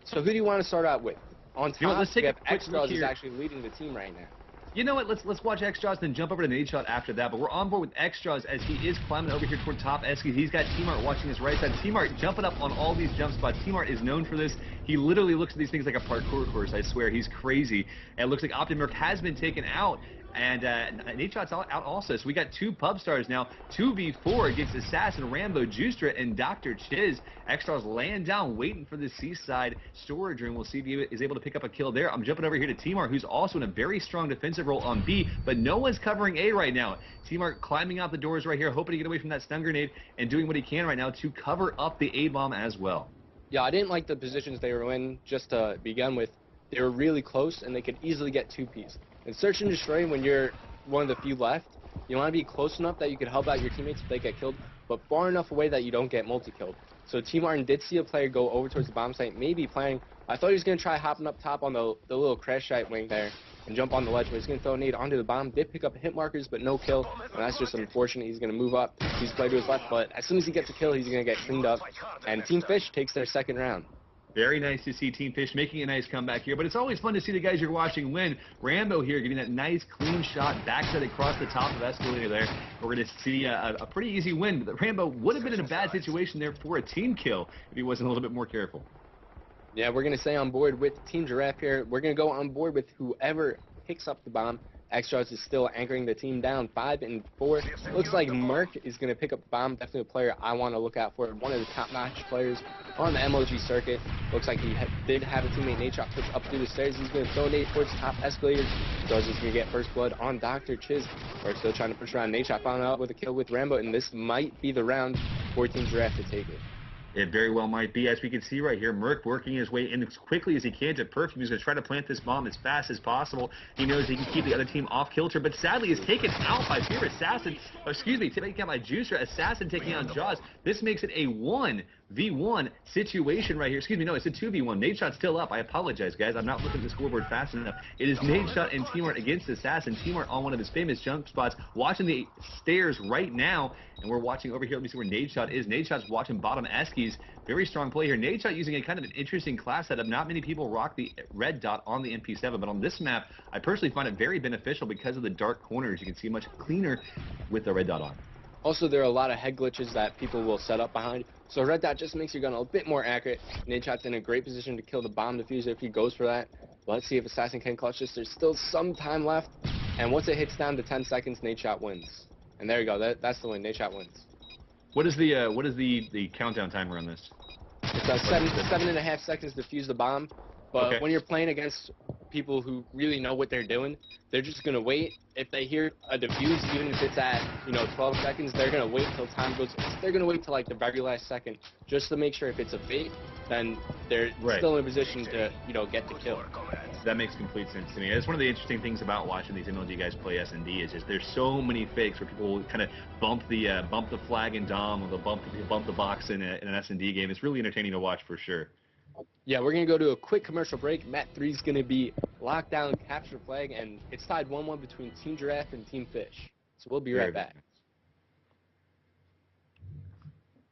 So who do you want to start out with? On top, let's take we have a quick look Xtras is here. actually leading the team right now. You know what? Let's watch Xtras, then jump over to Nadeshot after that. But we're on board with Xtras as he is climbing over here toward top Esky. He's got T-Mart watching his right side. T-Mart jumping up on all these jump spots. T-Mart is known for this. He literally looks at these things like a parkour course. I swear, he's crazy. And it looks like Optimerc has been taken out. And Nadeshot's out also. So we got two pub stars now. 2v4 against Assassin, Rambo, Justra, and Dr. Chiz. Xtras laying down, waiting for the seaside storage room. We'll see if he is able to pick up a kill there. I'm jumping over here to T-Mart, who's also in a very strong defensive role on B, but no one's covering A right now. T-Mart climbing out the doors right here, hoping to get away from that stun grenade and doing what he can right now to cover up the A-bomb as well. Yeah, I didn't like the positions they were in just to begin with. They were really close, and they could easily get 2Ps. In Search and Destroy, when you're one of the few left, you want to be close enough that you could help out your teammates if they get killed, but far enough away that you don't get multi-killed. So T. Martin did see a player go over towards the bomb site, maybe planning. I thought he was going to try hopping up top on the little crash site wing there and jump on the ledge, but he's going to throw a nade onto the bomb. Did pick up hit markers, but no kill, and that's just unfortunate. He's going to move up. He's played to his left, but as soon as he gets a kill, he's going to get cleaned up, and Team Fish takes their second round. Very nice to see Team Fish making a nice comeback here, but it's always fun to see the guys you're watching win. Rambo here getting that nice clean shot backside across the top of escalator there. We're going to see a pretty easy win. But Rambo would have been in a bad situation there for a team kill if he wasn't a little bit more careful. Yeah, we're going to stay on board with Team Giraffe here. We're going to go on board with whoever picks up the bomb. Xtras is still anchoring the team down 5-4. Looks like Merc is going to pick up the bomb. Definitely a player I want to look out for. One of the top-notch players on the MLG circuit. Looks like he did have a teammate, Nadeshot, push up through the stairs. He's going to throw Nade towards the top escalators. Xtras is going to get first blood on Dr. Chiz. We're still trying to push around. Nadeshot found out with a kill with Rambo, and this might be the round for Team Giraffe to take it. It very well might be. As we can see right here, Merc working his way in as quickly as he can to Perfume. He's going to try to plant this bomb as fast as possible. He knows he can keep the other team off kilter, but sadly is taken out by Fear Assassin. Taken out by Juicer. Assassin taking out Jaws. This makes it a 1 2v1 situation right here. Excuse me, no, it's a 2v1. Nadeshot's still up. I apologize, guys. I'm not looking at the scoreboard fast enough. It is Nadeshot and Teamart against Assassin. Teamart on one of his famous jump spots, watching the stairs right now. And we're watching over here. Let me see where Nadeshot is. Nadeshot's watching bottom Eskies. Very strong play here. Nadeshot using a kind of an interesting class setup. Not many people rock the red dot on the MP7, but on this map, I personally find it very beneficial because of the dark corners. You can see much cleaner with the red dot on. Also, there are a lot of head glitches that people will set up behind. So red dot just makes your gun a bit more accurate. Nadeshot's in a great position to kill the bomb diffuser if he goes for that. Let's see if Assassin can clutch this. There's still some time left. And once it hits down to 10 seconds, Nadeshot wins. And there you go. That's the win. Nadeshot wins. What is the countdown timer on this? It's 7.5 seconds to fuse the bomb. But Okay. when you're playing against people who really know what they're doing, they're just going to wait. If they hear a defuse, even if it's at, 12 seconds, they're going to wait till time goes. They're going to wait till like the very last second just to make sure if it's a bait, then they're still in a position to, get the kill. That makes complete sense to me. That's one of the interesting things about watching these MLG guys play S&D is just there's so many fakes where people will kind of bump the flag in Dom, or they'll bump the box in an S&D game. It's really entertaining to watch for sure. Yeah, we're going to go to a quick commercial break. Map 3 is going to be lockdown, capture flag, and it's tied 1-1 between Team Giraffe and Team Fish. So we'll be right back.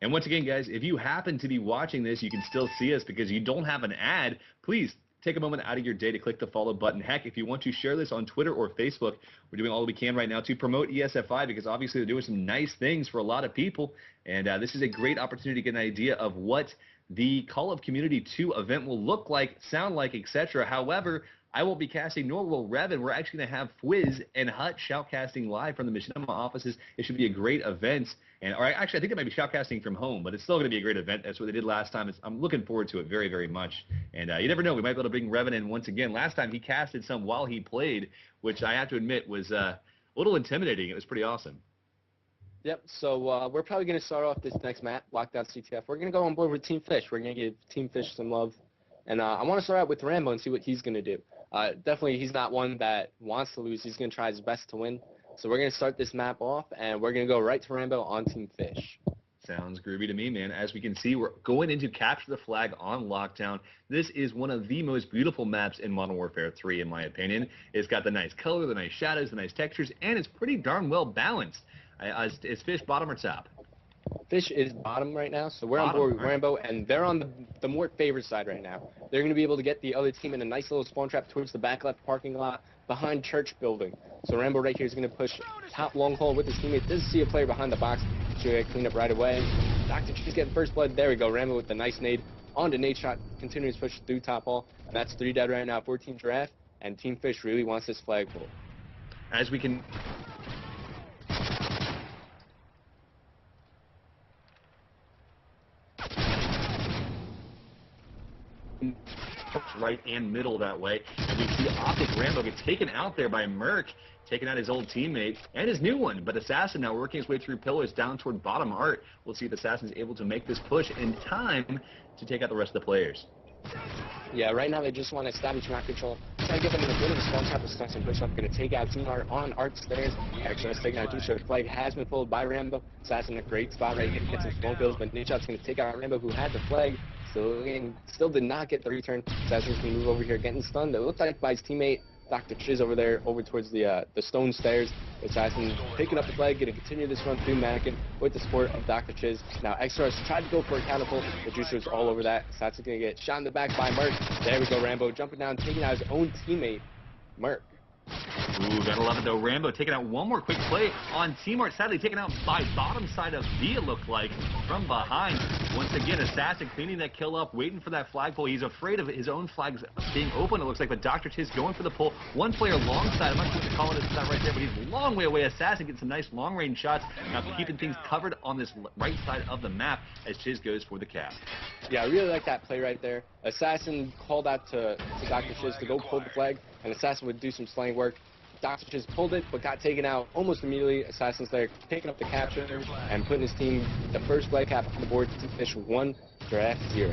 And once again, guys, if you happen to be watching this, you can still see us because you don't have an ad. Please take a moment out of your day to click the follow button. Heck, if you want to share this on Twitter or Facebook, we're doing all we can right now to promote ESFI because obviously they're doing some nice things for a lot of people. And this is a great opportunity to get an idea of what the Call of Community 2 event will look like, sound like, etc. However, I won't be casting, nor will Revan. We're actually going to have Fwiz and Hut shoutcasting live from the Machinima offices. It should be a great event. Actually, I think it might be shoutcasting from home, but it's still going to be a great event. That's what they did last time. I'm looking forward to it very, very much. And you never know. We might be able to bring Revan in once again. Last time he casted some while he played, which I have to admit was a little intimidating. It was pretty awesome. Yep, so we're probably going to start off this next map, Lockdown CTF. We're going to go on board with Team Fish. We're going to give Team Fish some love. And I want to start out with Rambo and see what he's going to do. Definitely, he's not one that wants to lose. He's going to try his best to win. So we're going to start this map off, and we're going to go right to Rambo on Team Fish. Sounds groovy to me, man. As we can see, we're going into Capture the Flag on Lockdown. This is one of the most beautiful maps in Modern Warfare 3, in my opinion. It's got the nice color, the nice shadows, the nice textures, and it's pretty darn well balanced. Is Fish bottom or top? Fish is bottom right now, so we're on board with Rambo, and they're on the more favored side right now. They're going to be able to get the other team in a nice little spawn trap towards the back left parking lot behind Church Building. So Rambo right here is going to push top long haul with his teammate. Does see a player behind the box. Should clean up right away. Dr. Cheese getting first blood. There we go. Rambo with the nice nade on to Nadeshot. Continues push through top hall. And that's 3 dead right now for Team Giraffe, and Team Fish really wants this flagpole. As we can... right and middle that way, and we see Optic Rambo get taken out there by Merc, taking out his old teammate and his new one. But Assassin now working his way through pillars down toward bottom art. We'll see if Assassin's able to make this push in time to take out the rest of the players. Yeah, right now they just want to establish map control. Try to get them in a bit of a spawn trap. Assassin push up, going to take out Team Art on Art stairs. Actually, it's taking out Juicer. The flag has been pulled by Rambo. Assassin in a great spot right here, gets some smoke kills, but Nadeshot's going to take out Rambo, who had the flag. Still did not get the return. Assassin's going to move over here, getting stunned. It looked like by his teammate, Dr. Chiz over there, over towards the stone stairs. Assassin picking up the flag, going to continue this run through Mannequin with the support of Dr. Chiz. Now, XRS tried to go for a catapult. The Juicer's all over that. Assassin's going to get shot in the back by Merc. There we go, Rambo jumping down, taking out his own teammate, Merc. Ooh, gotta love it though. Rambo taking out one more quick play on Team Art. Sadly taken out by bottom side of B, it looked like, from behind. Once again, Assassin cleaning that kill up, waiting for that flagpole. He's afraid of his own flags being open, it looks like, but Dr. Chiz going for the pull. One player long side, I'm not sure what to call it, it's not right there, but he's a long way away. Assassin gets some nice long-range shots, now keeping things covered on this right side of the map as Chiz goes for the cap. Yeah, I really like that play right there. Assassin called out to Dr. Chiz to go pull the flag, and Assassin would do some slaying work. Dr. Chiz pulled it, but got taken out almost immediately. Assassin's there, taking up the capture and putting his team the first flag cap on the board. Team Fish 1, Giraffe 0.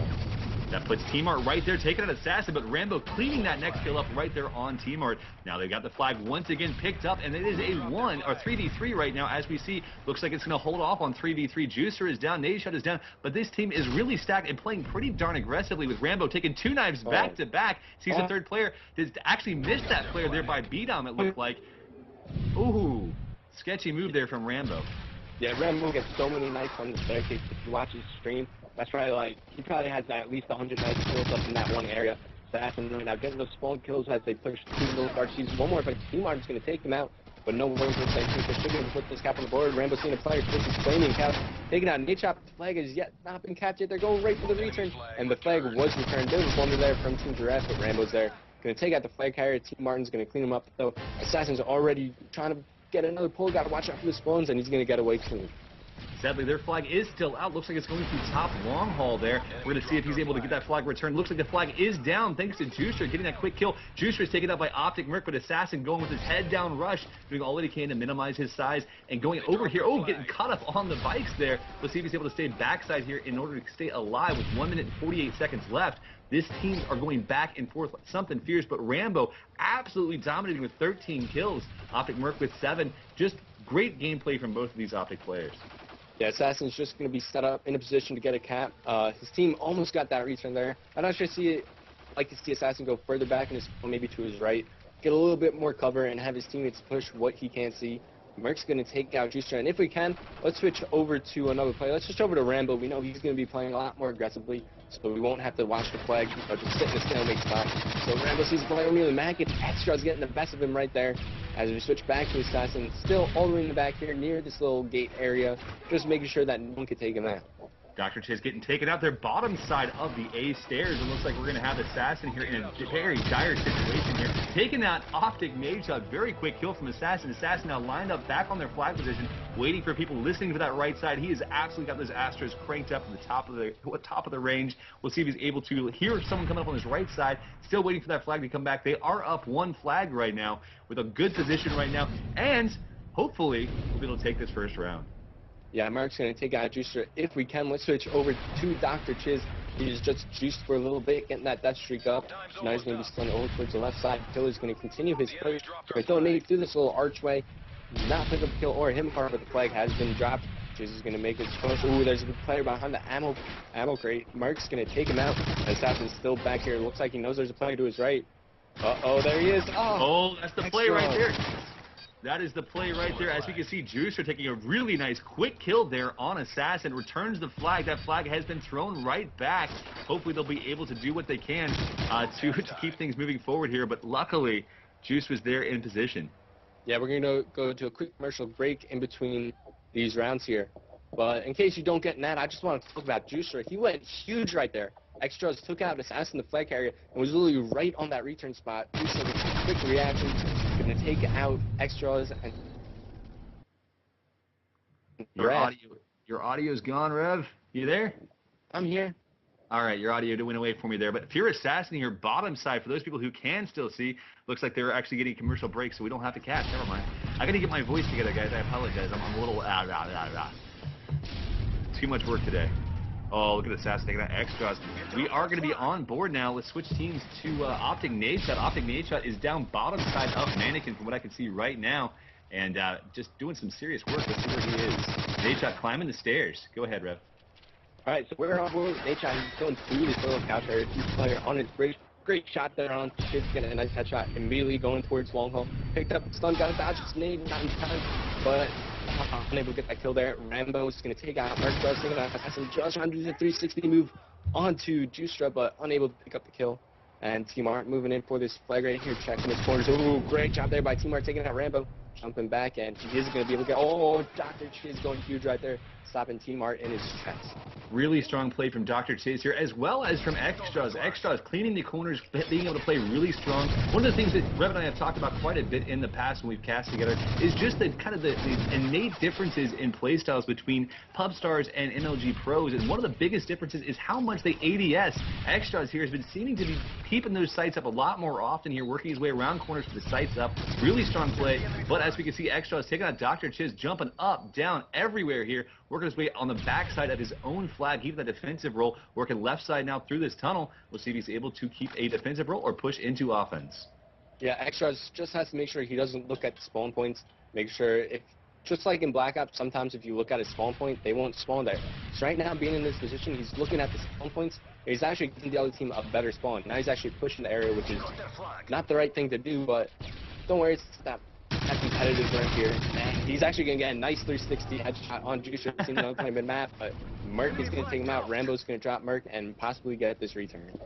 That puts T-Mart right there, taking out Assassin, but Rambo cleaning that next kill up right there on T-Mart. Now they've got the flag once again picked up, and it is a 3v3 right now as we see. Looks like it's going to hold off on 3v3. Juicer is down, Nadeshot is down, but this team is really stacked and playing pretty darn aggressively with Rambo taking 2 knives back to back. Sees the third player. Actually missed that player there by B-Dom, it looked like. Ooh, sketchy move there from Rambo. Yeah, Rambo gets so many knives on the staircase. If you watch his stream, that's probably like, he probably has at least 100 knife kills up in that one area. Assassin really now getting those spawn kills as they push 2 little dark seas. One more, but T-Mart is going to take them out. But no room for say they should be able to put this cap on the board. Rambo's seen a player, this is flaming cap, taking out Nadeshot. The flag has yet not been captured. They're going right for the return, and the flag was returned. There was one there from Team Giraffe, but Rambo's there. Going to take out the flag carrier. Team Martin's going to clean him up, though. Assassin's already trying to get another pull. Got to watch out for the spawns, and he's going to get away clean. Sadly, their flag is still out. Looks like it's going through top long haul there. We're going to see if he's able to get that flag returned. Looks like the flag is down thanks to Juicer getting that quick kill. Juicer is taken out by Optic Merc, but Assassin going with his head down rush, doing all that he can to minimize his size and going over here. Oh, getting caught up on the bikes there. Let's see if he's able to stay backside here in order to stay alive with 1 minute and 48 seconds left. This teams are going back and forth, something fierce, but Rambo absolutely dominating with 13 kills. Optic Merc with 7. Just great gameplay from both of these Optic players. Yeah, Assassin's just going to be set up in a position to get a cap. His team almost got that return there. I'd like to see Assassin go further back in his, maybe to his right, get a little bit more cover and have his teammates push what he can't see. Merc's going to take out Juicer, and if we can, let's switch over to another player. Let's switch over to Rambo. We know he's going to be playing a lot more aggressively, so we won't have to watch the flag or just sit in a stalemate spot. So Rambo sees the player really mad. Extra's getting the best of him right there. As we switch back to Assassin, still all the way in the back here near this little gate area, just making sure that no one can take him out. Dr. Chiz getting taken out their bottom side of the A stairs. It looks like we're going to have Assassin here in a very dire situation here. Taking out Optic Nadeshot. Very quick kill from Assassin. Assassin now lined up back on their flag position, waiting for people listening to that right side. He has absolutely got those Astros cranked up to the top of the range. We'll see if he's able to hear someone coming up on his right side. Still waiting for that flag to come back. They are up 1 flag right now with a good position right now. And hopefully we'll be able to take this first round. Yeah, Mark's going to take out Juicer. If we can, let's switch over to Dr. Chiz. He's just juiced for a little bit, getting that death streak up. So now he's going to be spun over towards the left side. Killer's going to continue his push. Going to throw Nate through this little archway. Not pick up the kill or him apart, but the flag has been dropped. Chiz is going to make his push. Ooh, there's a player behind the ammo crate. Mark's going to take him out. Assassin's still back here. Looks like he knows there's a player to his right. Uh-oh, there he is. Oh, that's the play right there. That is the play right there. As we can see, Juicer taking a really nice quick kill there on Assassin. Returns the flag. That flag has been thrown right back. Hopefully they'll be able to do what they can to keep things moving forward here. But luckily, Juice was there in position. Yeah, we're going to go to a quick commercial break in between these rounds here. But in case you don't get that, I just want to talk about Juicer. He went huge right there. Extras took out Assassin, the flag carrier, and was literally right on that return spot. Juicer with a quick reaction. Going to take out Extras and Your audio's gone, Rev. You there? I'm here. All right, your audio went away for me there. But if you're Assassin here, bottom side, for those people who can still see, looks like they're actually getting commercial breaks, so we don't have to catch. Never mind. I got to get my voice together, guys. I apologize. I'm a little too much work today. Oh, look at Assassin taking out Extras. We are going to be on board now. Let's switch teams to Optic Nadeshot. Optic Nadeshot is down bottom side of Mannequin from what I can see right now. And just doing some serious work. Let's see where he is. Nadeshot climbing the stairs. Go ahead, Rev. All right, so we're on board with Nadeshot. He's going through this little couch area. He's player on his bridge. Great shot there on Chiz, getting a nice headshot. Immediately going towards long haul. Picked up the stun, got a dodge. His name, not in time, but unable to get that kill there. Rambo's going to take out Mark Does, taking out Assassin, just trying to do the 360 move onto Juicer, but unable to pick up the kill. And T-Mart moving in for this flag right here, checking his corners. Ooh, great job there by T-Mart, taking out Rambo. Jumping back, and he is going to be able to get, oh, Dr. Chiz going huge right there, stopping T-Mart in his tracks. Really strong play from Dr. Chiz here, as well as from Extras. Extras cleaning the corners, being able to play really strong. One of the things that Rev and I have talked about quite a bit in the past when we've cast together is just the kind of the innate differences in play styles between pub stars and MLG pros. And one of the biggest differences is how much they ADS. Extras here has been seeming to be keeping those sights up a lot more often here, working his way around corners with the sights up. Really strong play. But as we can see, Extras taking out Dr. Chiz, jumping up, down, everywhere here, working his way on the backside of his own flag. flag, keep the defensive role, working left side now through this tunnel. We'll see if he's able to keep a defensive role or push into offense. Yeah, Extras just has to make sure he doesn't look at spawn points. Make sure if, just like in Black Ops, sometimes if you look at his spawn point, they won't spawn there. So right now, being in this position, he's looking at the spawn points. He's actually giving the other team a better spawn. Now he's actually pushing the area, which is not the right thing to do, but don't worry, it's not competitive right here. And he's actually going to get a nice 360 headshot on Juicer. It seems to play mid-map, but Merc is going to take him out. Rambo's going to drop Merc and possibly get this return.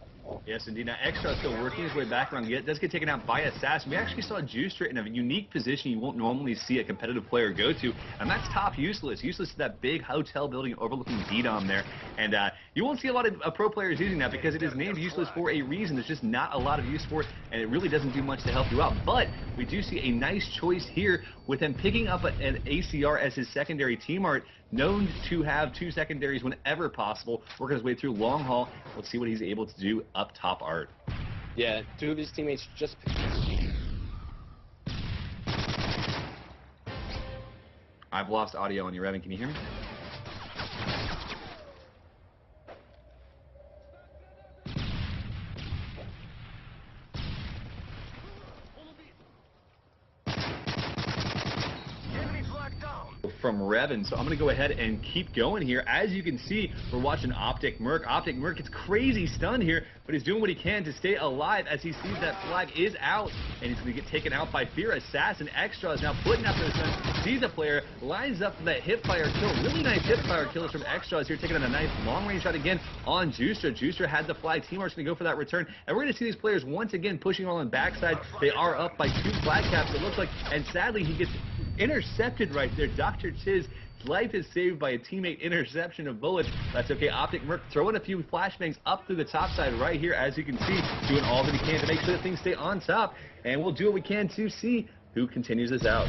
Yes, indeed. Now, Extra still working his way back around. Does get taken out by Assassin. We actually saw Juicer in a unique position you won't normally see a competitive player go to, and that's top Useless. Useless is that big hotel building overlooking D-Dom there, and you won't see a lot of pro players using that because it is named Useless for a reason. There's just not a lot of use for it, and it really doesn't do much to help you out. But we do see a nice choice here with him picking up an ACR as his secondary team art, known to have 2 secondaries whenever possible, working his way through long haul. Let's see what he's able to do up top, Art. Yeah, 2 of his teammates just picked. I've lost audio on you, Revan. Can you hear me? From Revan, so I'm going to go ahead and keep going here. As you can see, we're watching Optic Merc. Optic Merc gets crazy stunned here, but he's doing what he can to stay alive as he sees that flag is out, and he's going to get taken out by Fear. Assassin Extra is now putting out the stun, sees a player, lines up for that hipfire kill. Really nice hipfire kills from Extras here, taking on a nice long-range shot again on Juicer. Juicer had the flag. Team Art's going to go for that return, and we're going to see these players once again pushing on the backside. They are up by 2 flag caps, it looks like, and sadly he gets intercepted right there. Dr. Chiz, life is saved by a teammate interception of bullets. That's okay. Optic Merc throwing a few flashbangs up through the top side right here, as you can see, doing all that he can to make sure that things stay on top, and we'll do what we can to see who continues this out.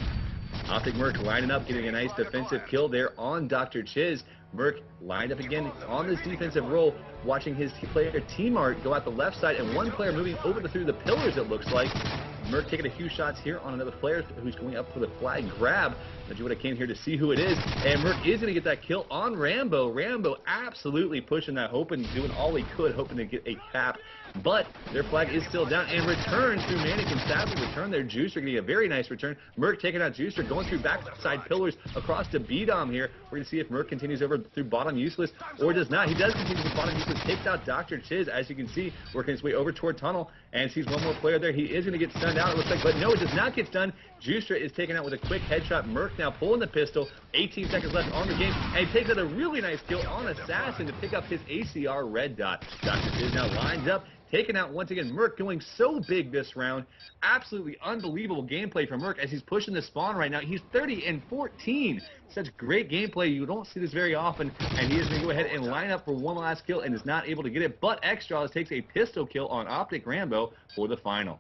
Optic Merc lining up, getting a nice defensive kill there on Dr. Chiz. Merc lined up again on this defensive role, watching his player Team Art go out the left side, and one player moving over through the pillars, it looks like. Merc taking a few shots here on another player who's going up for the flag grab. I do what I can here to see who it is, and Merc is going to get that kill on Rambo. Rambo absolutely pushing that, hoping, doing all he could, hoping to get a cap, but their flag is still down, and return through Mannequin. Sadly return there. Juicer getting a very nice return. Merc taking out Juicer, going through backside pillars across to B-Dom here. We're going to see if Merc continues over through bottom Useless or does not. He does continue through bottom Useless, takes out Dr. Chiz, as you can see, working his way over toward tunnel, and sees one more player there. He is going to get stunned out, it looks like, but no, it does not get stunned. Juicer is taken out with a quick headshot. Merc now pulling the pistol. 18 seconds left on the game, and he takes out a really nice kill on Assassin to pick up his ACR red dot. Dr. Chiz now lines up, taken out once again. Merc going so big this round. Absolutely unbelievable gameplay from Merc as he's pushing the spawn right now. He's 30-14. Such great gameplay. You don't see this very often, and he is going to go ahead and line up for one last kill and is not able to get it, but Extras takes a pistol kill on Optic Rambo for the final.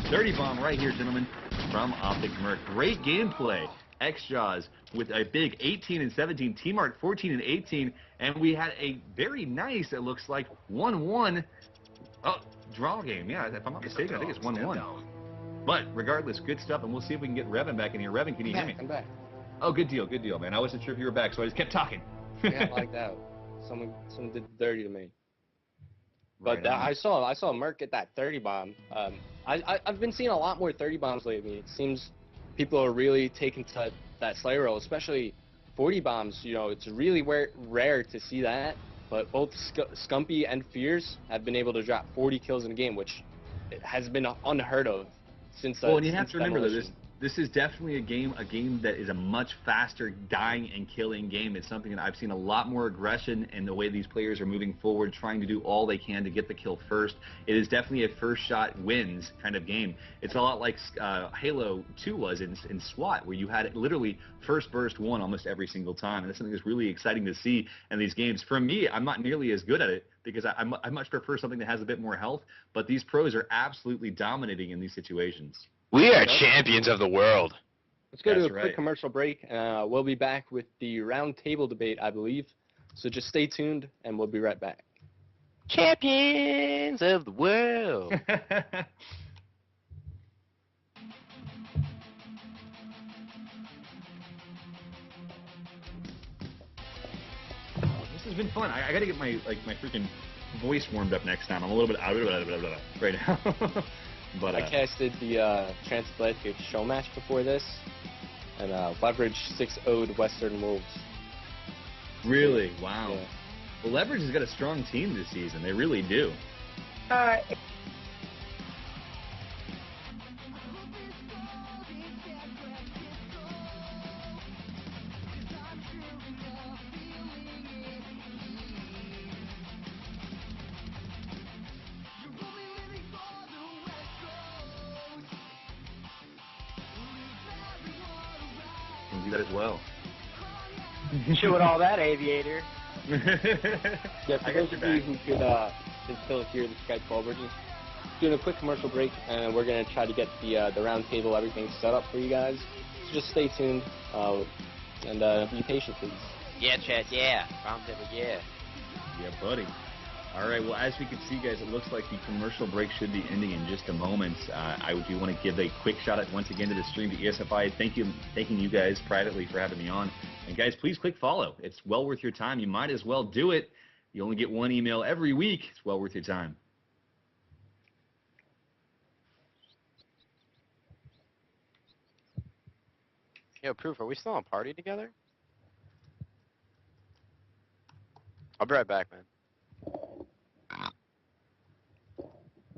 30 bomb right here, gentlemen, from Optic Merc. Great gameplay. Extras with a big 18-17, Team Art 14-18, and we had a very nice, it looks like, 1-1 draw game. Yeah, if I'm not mistaken, I think it's 1-1. But regardless, good stuff, and we'll see if we can get Revan back in here. Revan, can you hear me? I'm back. Oh, good deal, man. I wasn't sure if you were back, so I just kept talking. Yeah, like that. Someone did dirty to me. But Right on. I saw Merc get that 30 bomb. I've been seeing a lot more 30 bombs lately. It seems people are really taking to that Slayer role, especially 40 bombs. You know, it's really rare to see that. But both Scumpy and Fears have been able to drop 40 kills in a game, which has been unheard of since. Well, and you have since to remember though, Demolition. this is definitely a game that is a much faster dying and killing game. It's something that I've seen a lot more aggression in the way these players are moving forward, trying to do all they can to get the kill first. It is definitely a first shot wins kind of game. It's a lot like Halo 2 was in SWAT, where you had literally first burst won almost every single time. And that's something that's really exciting to see in these games. For me, I'm not nearly as good at it because I much prefer something that has a bit more health, but these pros are absolutely dominating in these situations. We are champions of the world. Let's go to a That's quick right. commercial break. We'll be back with the round table debate, I believe. So just stay tuned, and we'll be right back. Champions of the world. has been fun. I got to get my freaking voice warmed up next time. I'm a little bit out of right now. But I casted the Transatlantic show match before this, and Leverage 6-0'd Western Wolves. Really? Wow. Yeah. Well, Leverage has got a strong team this season. They really do. Can do that as well. Chewing all that, Aviator. Yeah, for I those got your of you back. who can still hear the Skype call, we're just doing a quick commercial break, and we're going to try to get the round table, everything set up for you guys. So just stay tuned, and be patient, please. Yeah, Chad, yeah. Round table, yeah. Yeah, buddy. All right, well, as we can see, guys, it looks like the commercial break should be ending in just a moment. I do want to give a quick shout out once again to the stream to ESFI. Thanking you guys privately for having me on. And guys, please click follow. It's well worth your time. You might as well do it. You only get one email every week. It's well worth your time. Yo, Proof, are we still on party together? I'll be right back, man.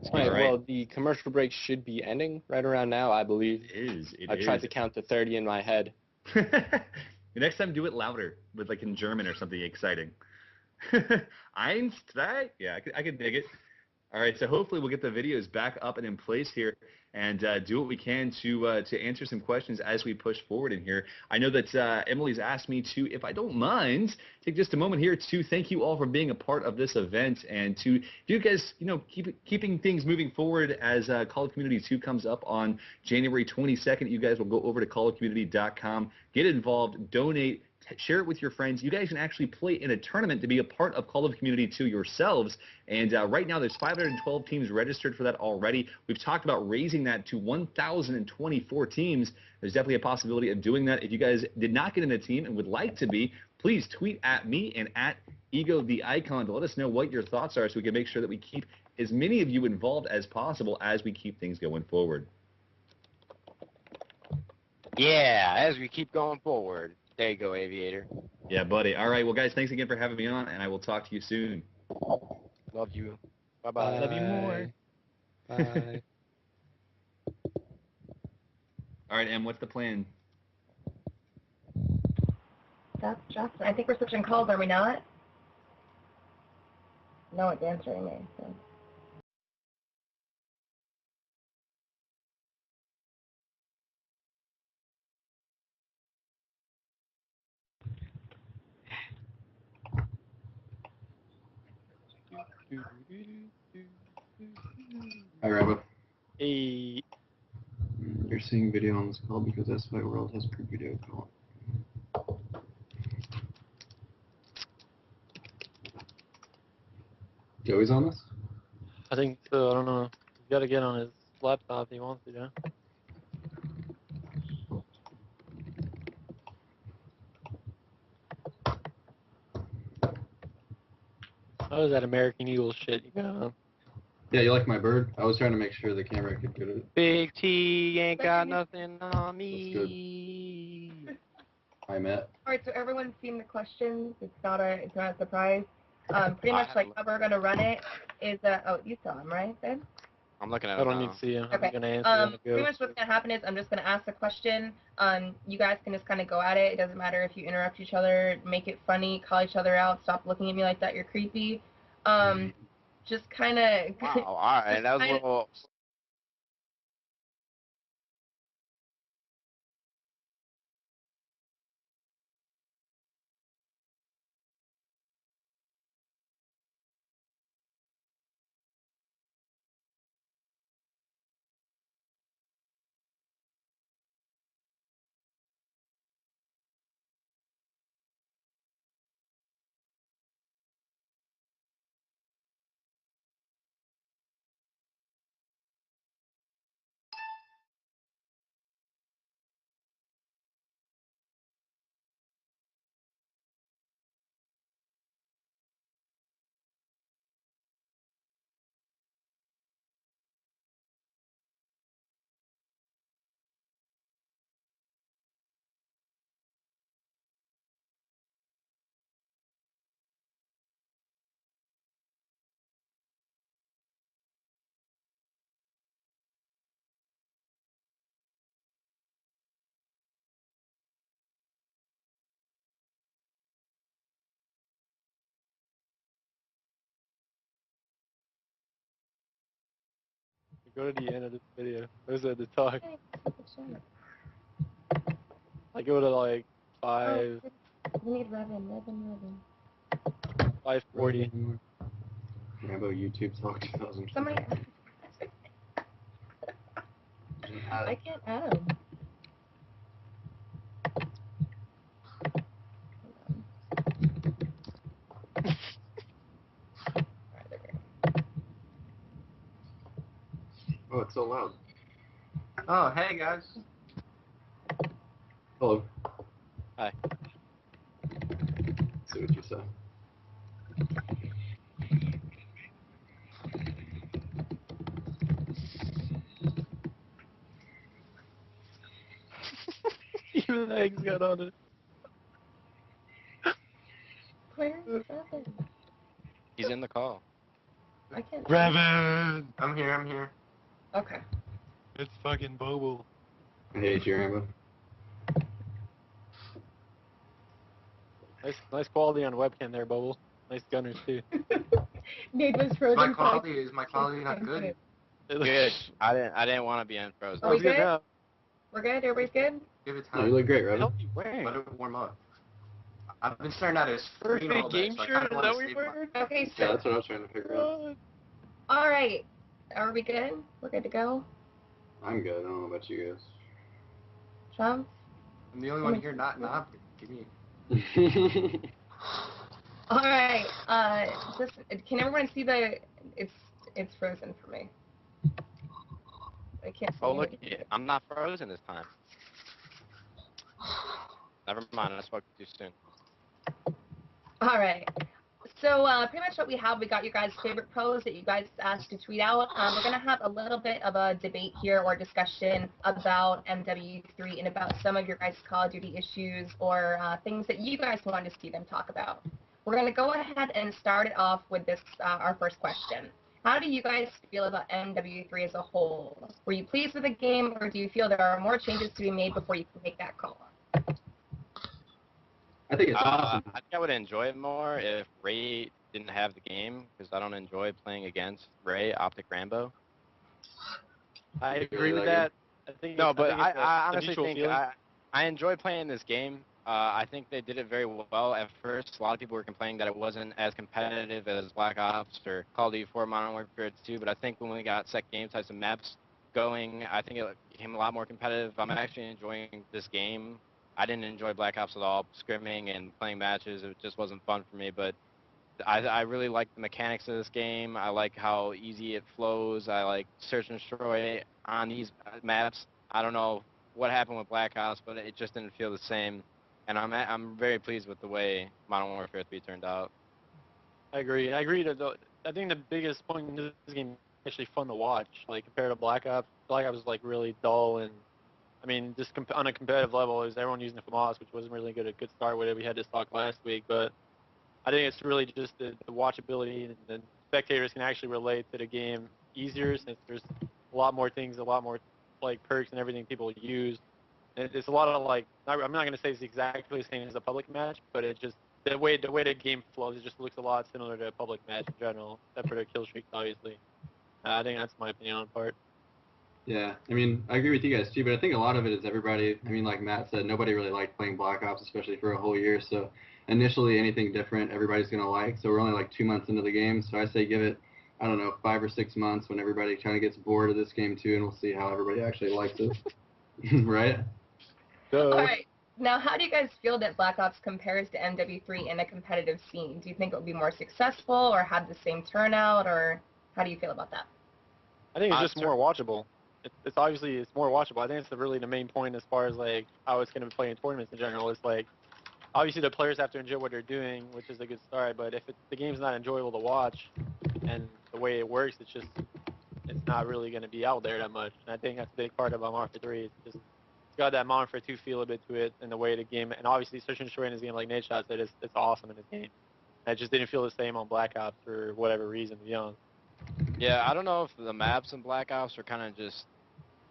All right, All right. well, the commercial break should be ending right around now, I believe. It is. I tried to count to 30 in my head. The next time, do it louder, with like in German or something exciting. Eins, zwei. Yeah, I could dig it. All right, so hopefully we'll get the videos back up and in place here, and do what we can to answer some questions as we push forward in here. I know that Emily's asked me to, if I don't mind, take just a moment here to thank you all for being a part of this event, and to you guys, keeping things moving forward as Call of Community 2 comes up on January 22nd. You guys will go over to callofcommunity.com, get involved, donate, share it with your friends. You guys can actually play in a tournament to be a part of Call of Community 2 yourselves. And right now, there's 512 teams registered for that already. We've talked about raising that to 1,024 teams. There's definitely a possibility of doing that. If you guys did not get in a team and would like to be, please tweet at me and at Ego the Icon to let us know what your thoughts are, so we can make sure that we keep as many of you involved as possible as we keep things going forward. Yeah, as we keep going forward. There you go, Aviator. Yeah, buddy. All right. Well, guys, thanks again for having me on, and I will talk to you soon. Love you. Bye-bye. Love you more. Bye. All right, Em, what's the plan? That's Justin. I think we're switching calls, are we not? No, it's answering me. So. Hi, Rabba. Hey, You're seeing video on this call because ESFI World has group video call. Joey's on this? I think so. I don't know. He's got to get on his laptop if he wants to, yeah. How is that American Eagle shit you got on? Yeah, you like my bird? I was trying to make sure the camera could get it. Big T ain't got nothing on me. Hi, Matt. All right, so everyone's seen the questions. It's not a surprise. Pretty much like how we're gonna run it is oh, you saw him, right, Ben? I'm looking at I it don't now. need to see him. Okay. I'm gonna answer when it Pretty goes. much what's gonna happen is I'm just gonna ask the question. You guys can just kind of go at it. It doesn't matter if you interrupt each other, make it funny, call each other out, stop looking at me like that. You're creepy. Just kind of. Wow, all right. That was a little Go to the end of the video. Those are the talk. Okay, stupid shit. I go to like 5, Oh, we need Revan. 540. Rambo YouTube Talk 2000. Somebody. I can't add him. Alright, they're great. Oh, it's so loud. Oh, hey guys. Hello. Hi. See what you say. Even the eggs got on it. Where's Revan? He's in the call. I can't. Revan! I'm here. Okay. It's fucking Bobo. I hate you, Rambo. Nice quality on webcam there, Bobo. Nice gunners too. Nate was frozen. Is my quality not good? Good. I didn't want to be unfrozen. Are we Sounds good good? now. We're good? Everybody's good? Give it Oh, you time. look great, What the hell Rambo. are you wearing? Let it warm up. I've been staring at his screen all Perfect day, game so I shirt? kinda Is wanna that what save you're my- wearing? Okay, Yeah, so. that's what I was trying to figure out. God. Alright. Are we good? We're good to go? I'm good. I don't know about you Trump? I'm the only one here not give me. guys. Alright. Just, can everyone see the. It's frozen for me. I can't see Oh, look, anything. I'm not frozen this time. Never mind, I spoke too soon. Alright. So pretty much what we have, we got you guys' favorite pros that you guys asked to tweet out. We're going to have a little bit of a debate here or discussion about MW3 and about some of your guys' Call of Duty issues or things that you guys want to see them talk about. We're going to go ahead and start it off with this, our first question. How do you guys feel about MW3 as a whole? Were you pleased with the game, or do you feel there are more changes to be made before you can make that call? I think it's awesome. I think I would enjoy it more if Ray didn't have the game, because I don't enjoy playing against Ray, Optic Rambo. I You agree really with like that. I think No, it's, but I, think it's I a honestly mutual think feeling. I enjoy playing this game. I think they did it very well at first. A lot of people were complaining that it wasn't as competitive as Black Ops or Call of Duty 4 Modern Warfare 2, but I think when we got set game types and maps going, I think it became a lot more competitive. I'm actually enjoying this game. I didn't enjoy Black Ops at all. Scrimming and playing matches, it just wasn't fun for me, but I really like the mechanics of this game. I like how easy it flows. I like search and destroy on these maps. I don't know what happened with Black Ops, but it just didn't feel the same. And I'm very pleased with the way Modern Warfare 3 turned out. I agree. I think the biggest point in this game is actually fun to watch. Like compared to Black Ops was like really dull and. I mean, just on a competitive level, is everyone using FAMAS, which wasn't really a good start with it. We had this talk last week, but I think it's really just the watchability, and the spectators can actually relate to the game easier since there's a lot more things, a lot more like perks and everything people use. And it's a lot of like, I'm not going to say it's exactly the same as a public match, but it just the way the game flows, it just looks a lot similar to a public match in general, except for the kill streaks, obviously. I think that's my opinion on the part. Yeah, I mean, I agree with you guys too, but I think a lot of it is everybody. I mean, like Matt said, nobody really liked playing Black Ops, especially for a whole year. So initially, anything different, everybody's gonna like. So we're only like 2 months into the game, so I say give it, I don't know, 5 or 6 months when everybody kind of gets bored of this game too, and we'll see how everybody actually likes it. Right? So, All right. Now, how do you guys feel that Black Ops compares to MW3 in a competitive scene? Do you think it will be more successful or have the same turnout, or how do you feel about that? I think it's just Sir. more watchable. It's obviously it's more watchable. I think it's really the main point as far as like how it's going to play in tournaments in general. It's like obviously the players have to enjoy what they're doing, which is a good start. But if the game's not enjoyable to watch, and the way it works, it's not really going to be out there that much. And I think that's a big part of Modern Warfare 3. It's got that Modern Warfare 2 feel a bit to it, and the way the game, and obviously Search and Destroy in this game, like Nate Shot said, it's awesome in this game. And it just didn't feel the same on Black Ops for whatever reason, to be honest. Yeah, I don't know if the maps in Black Ops are kind of just,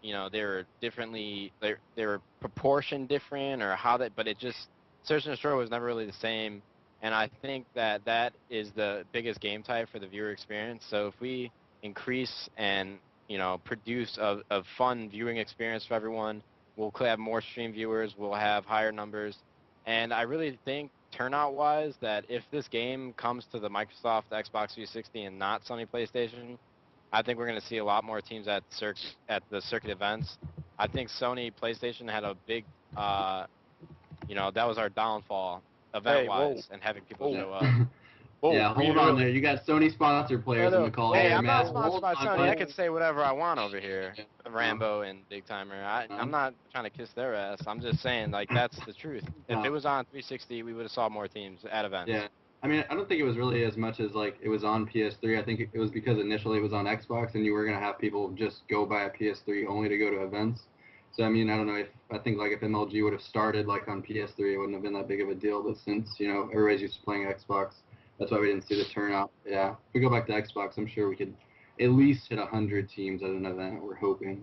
they were differently, they were proportioned different or how that, but it just, Search and Destroy was never really the same. And I think that is the biggest game type for the viewer experience. So if we increase and produce a fun viewing experience for everyone. We'll have more stream viewers. We'll have higher numbers. And I really think turnout-wise that if this game comes to the Microsoft Xbox 360 and not Sony PlayStation, I think we're going to see a lot more teams at the circuit events. I think Sony PlayStation had a big, that was our downfall event-wise and having people show up. Whoa, Yeah, hold on there. You got Sony sponsored players in the call Hey, here, I'm Matt. not sponsored by Sony. I can say whatever I want over here. Yeah. Rambo and Big Timer. I'm not trying to kiss their ass. I'm just saying, like, that's the truth. If it was on 360, we would have saw more teams at events. Yeah. I mean, I don't think it was really as much as, like, it was on PS3. I think it was because initially it was on Xbox, and you were going to have people just go buy a PS3 only to go to events. So, I mean, I don't know I think, like, if MLG would have started, like, on PS3, it wouldn't have been that big of a deal. But since, everybody's used to playing Xbox, that's why we didn't see the turnout. Yeah. If we go back to Xbox, I'm sure we could at least hit 100 teams at an event, we're hoping.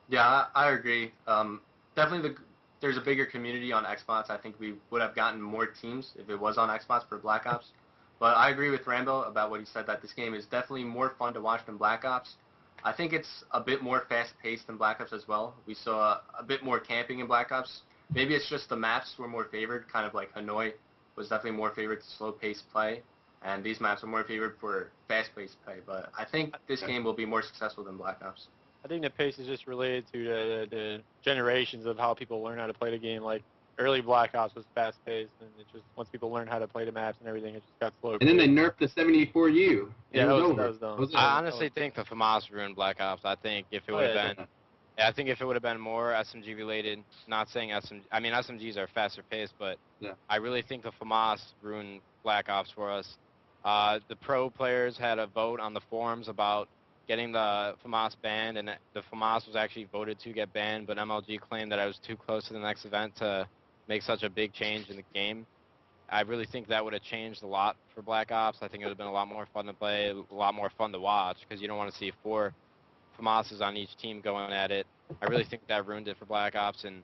Yeah, I agree. Definitely there's a bigger community on Xbox. I think we would have gotten more teams if it was on Xbox for Black Ops. But I agree with Rambo about what he said, that this game is definitely more fun to watch than Black Ops. I think it's a bit more fast-paced than Black Ops as well. We saw a bit more camping in Black Ops. Maybe it's just the maps were more favored, kind of like Hanoi was definitely more favored to slow-paced play, and these maps are more favored for fast-paced play. But I think this game will be more successful than Black Ops. I think the pace is just related to the generations of how people learn how to play the game. Like, early Black Ops was fast-paced, and it just, once people learned how to play the maps and everything, it just got slow. And then they nerfed the 74U. Yeah, that was over. That was I honestly think the FAMAS ruined Black Ops. I think if it would have been... I think if it would have been more SMG related, not saying SMGs are faster paced, but I really think the FAMAS ruined Black Ops for us. The pro players had a vote on the forums about getting the FAMAS banned, and the FAMAS was actually voted to get banned, but MLG claimed that I was too close to the next event to make such a big change in the game. I really think that would have changed a lot for Black Ops. I think it would have been a lot more fun to play, a lot more fun to watch, because you don't want to see 4 FAMASs on each team going at it. I really think that ruined it for Black Ops, and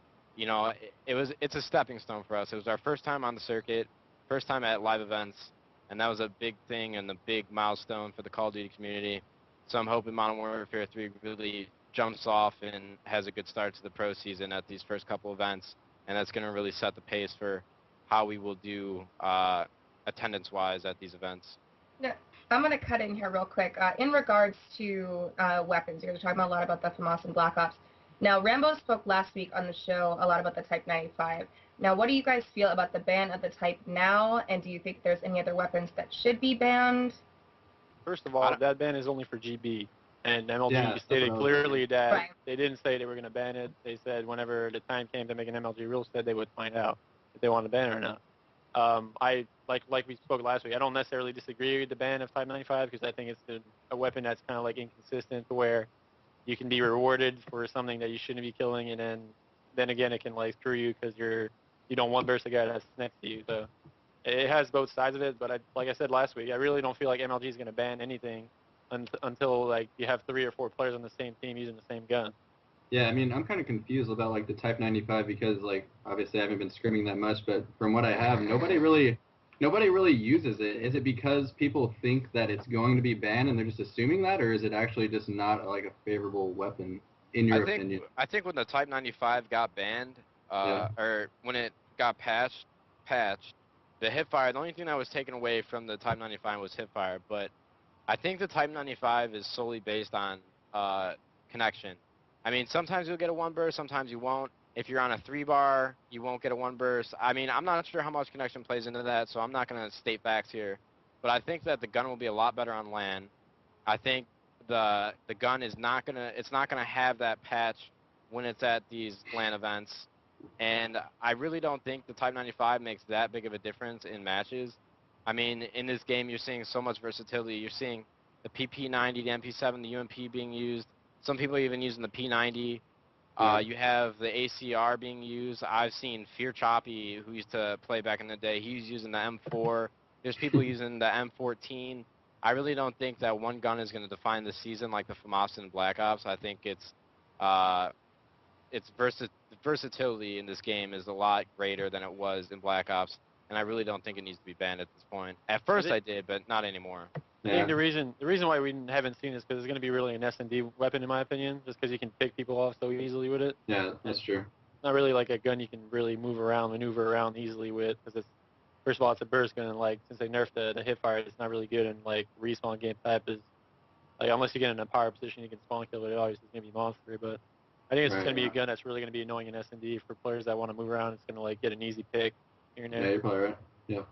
it's a stepping stone for us. It was our first time on the circuit, first time at live events, and that was a big thing and a big milestone for the Call of Duty community. So I'm hoping Modern Warfare 3 really jumps off and has a good start to the pro season at these first couple events, and that's going to really set the pace for how we will do attendance-wise at these events. Yeah, I'm going to cut in here real quick. In regards to weapons, you're talking a lot about the FAMAS and Black Ops. Now, Rambo spoke last week on the show a lot about the Type 95. Now, what do you guys feel about the ban of the Type now, and do you think there's any other weapons that should be banned? First of all, that ban is only for GB, and MLG stated clearly that they didn't say they were going to ban it. They said whenever the time came to make an MLG rule set, they would find out if they wanted to ban it or not. I like we spoke last week, I don't necessarily disagree with the ban of Type 95 because I think it's a weapon that's kind of like inconsistent to where you can be rewarded for something that you shouldn't be killing, and then again it can like screw you because you don't one burst the guy that's next to you. So it has both sides of it, but like I said last week, I really don't feel like MLG is going to ban anything until like you have 3 or 4 players on the same team using the same gun. Yeah, I mean, I'm kind of confused about like the Type 95 because like obviously I haven't been scrimming that much, but from what I have, nobody really uses it. Is it because people think that it's going to be banned and they're just assuming that, or is it actually just not like a favorable weapon in your opinion? I think when the Type 95 got banned, or when it got patched, the hipfire, the only thing that was taken away from the Type 95 was hipfire, but I think the Type 95 is solely based on connection. I mean, sometimes you'll get a 1 burst, sometimes you won't. If you're on a 3-bar, you won't get a 1 burst. I mean, I'm not sure how much connection plays into that, so I'm not going to state facts here. But I think that the gun will be a lot better on LAN. I think the gun is not going to have that patch when it's at these LAN events. And I really don't think the Type 95 makes that big of a difference in matches. I mean, in this game, you're seeing so much versatility. You're seeing the PP90, the MP7, the UMP being used. Some people are even using the P90. You have the ACR being used. I've seen Fear Choppy, who used to play back in the day. He's using the M4. There's people using the M14. I really don't think that one gun is going to define the season like the FAMAS and Black Ops. I think it's versatility in this game is a lot greater than it was in Black Ops, and I really don't think it needs to be banned at this point. At first I did, but not anymore. I Yeah. think the reason why we haven't seen this because it's going to be really an S&D weapon in my opinion, just because you can pick people off so easily with it. Yeah, that's true. Not really like a gun you can really maneuver around easily with, because it's first of all it's a burst gun, and like since they nerfed the hip fire, it's not really good, and like respawn game type is like unless you get in a power position you can spawn kill it. Obviously it's gonna be monster, but I think it's Right, gonna be a yeah. gun that's really gonna be annoying in S&D for players that want to move around. It's gonna like get an easy pick here and Yeah, there. you're probably right. Yeah.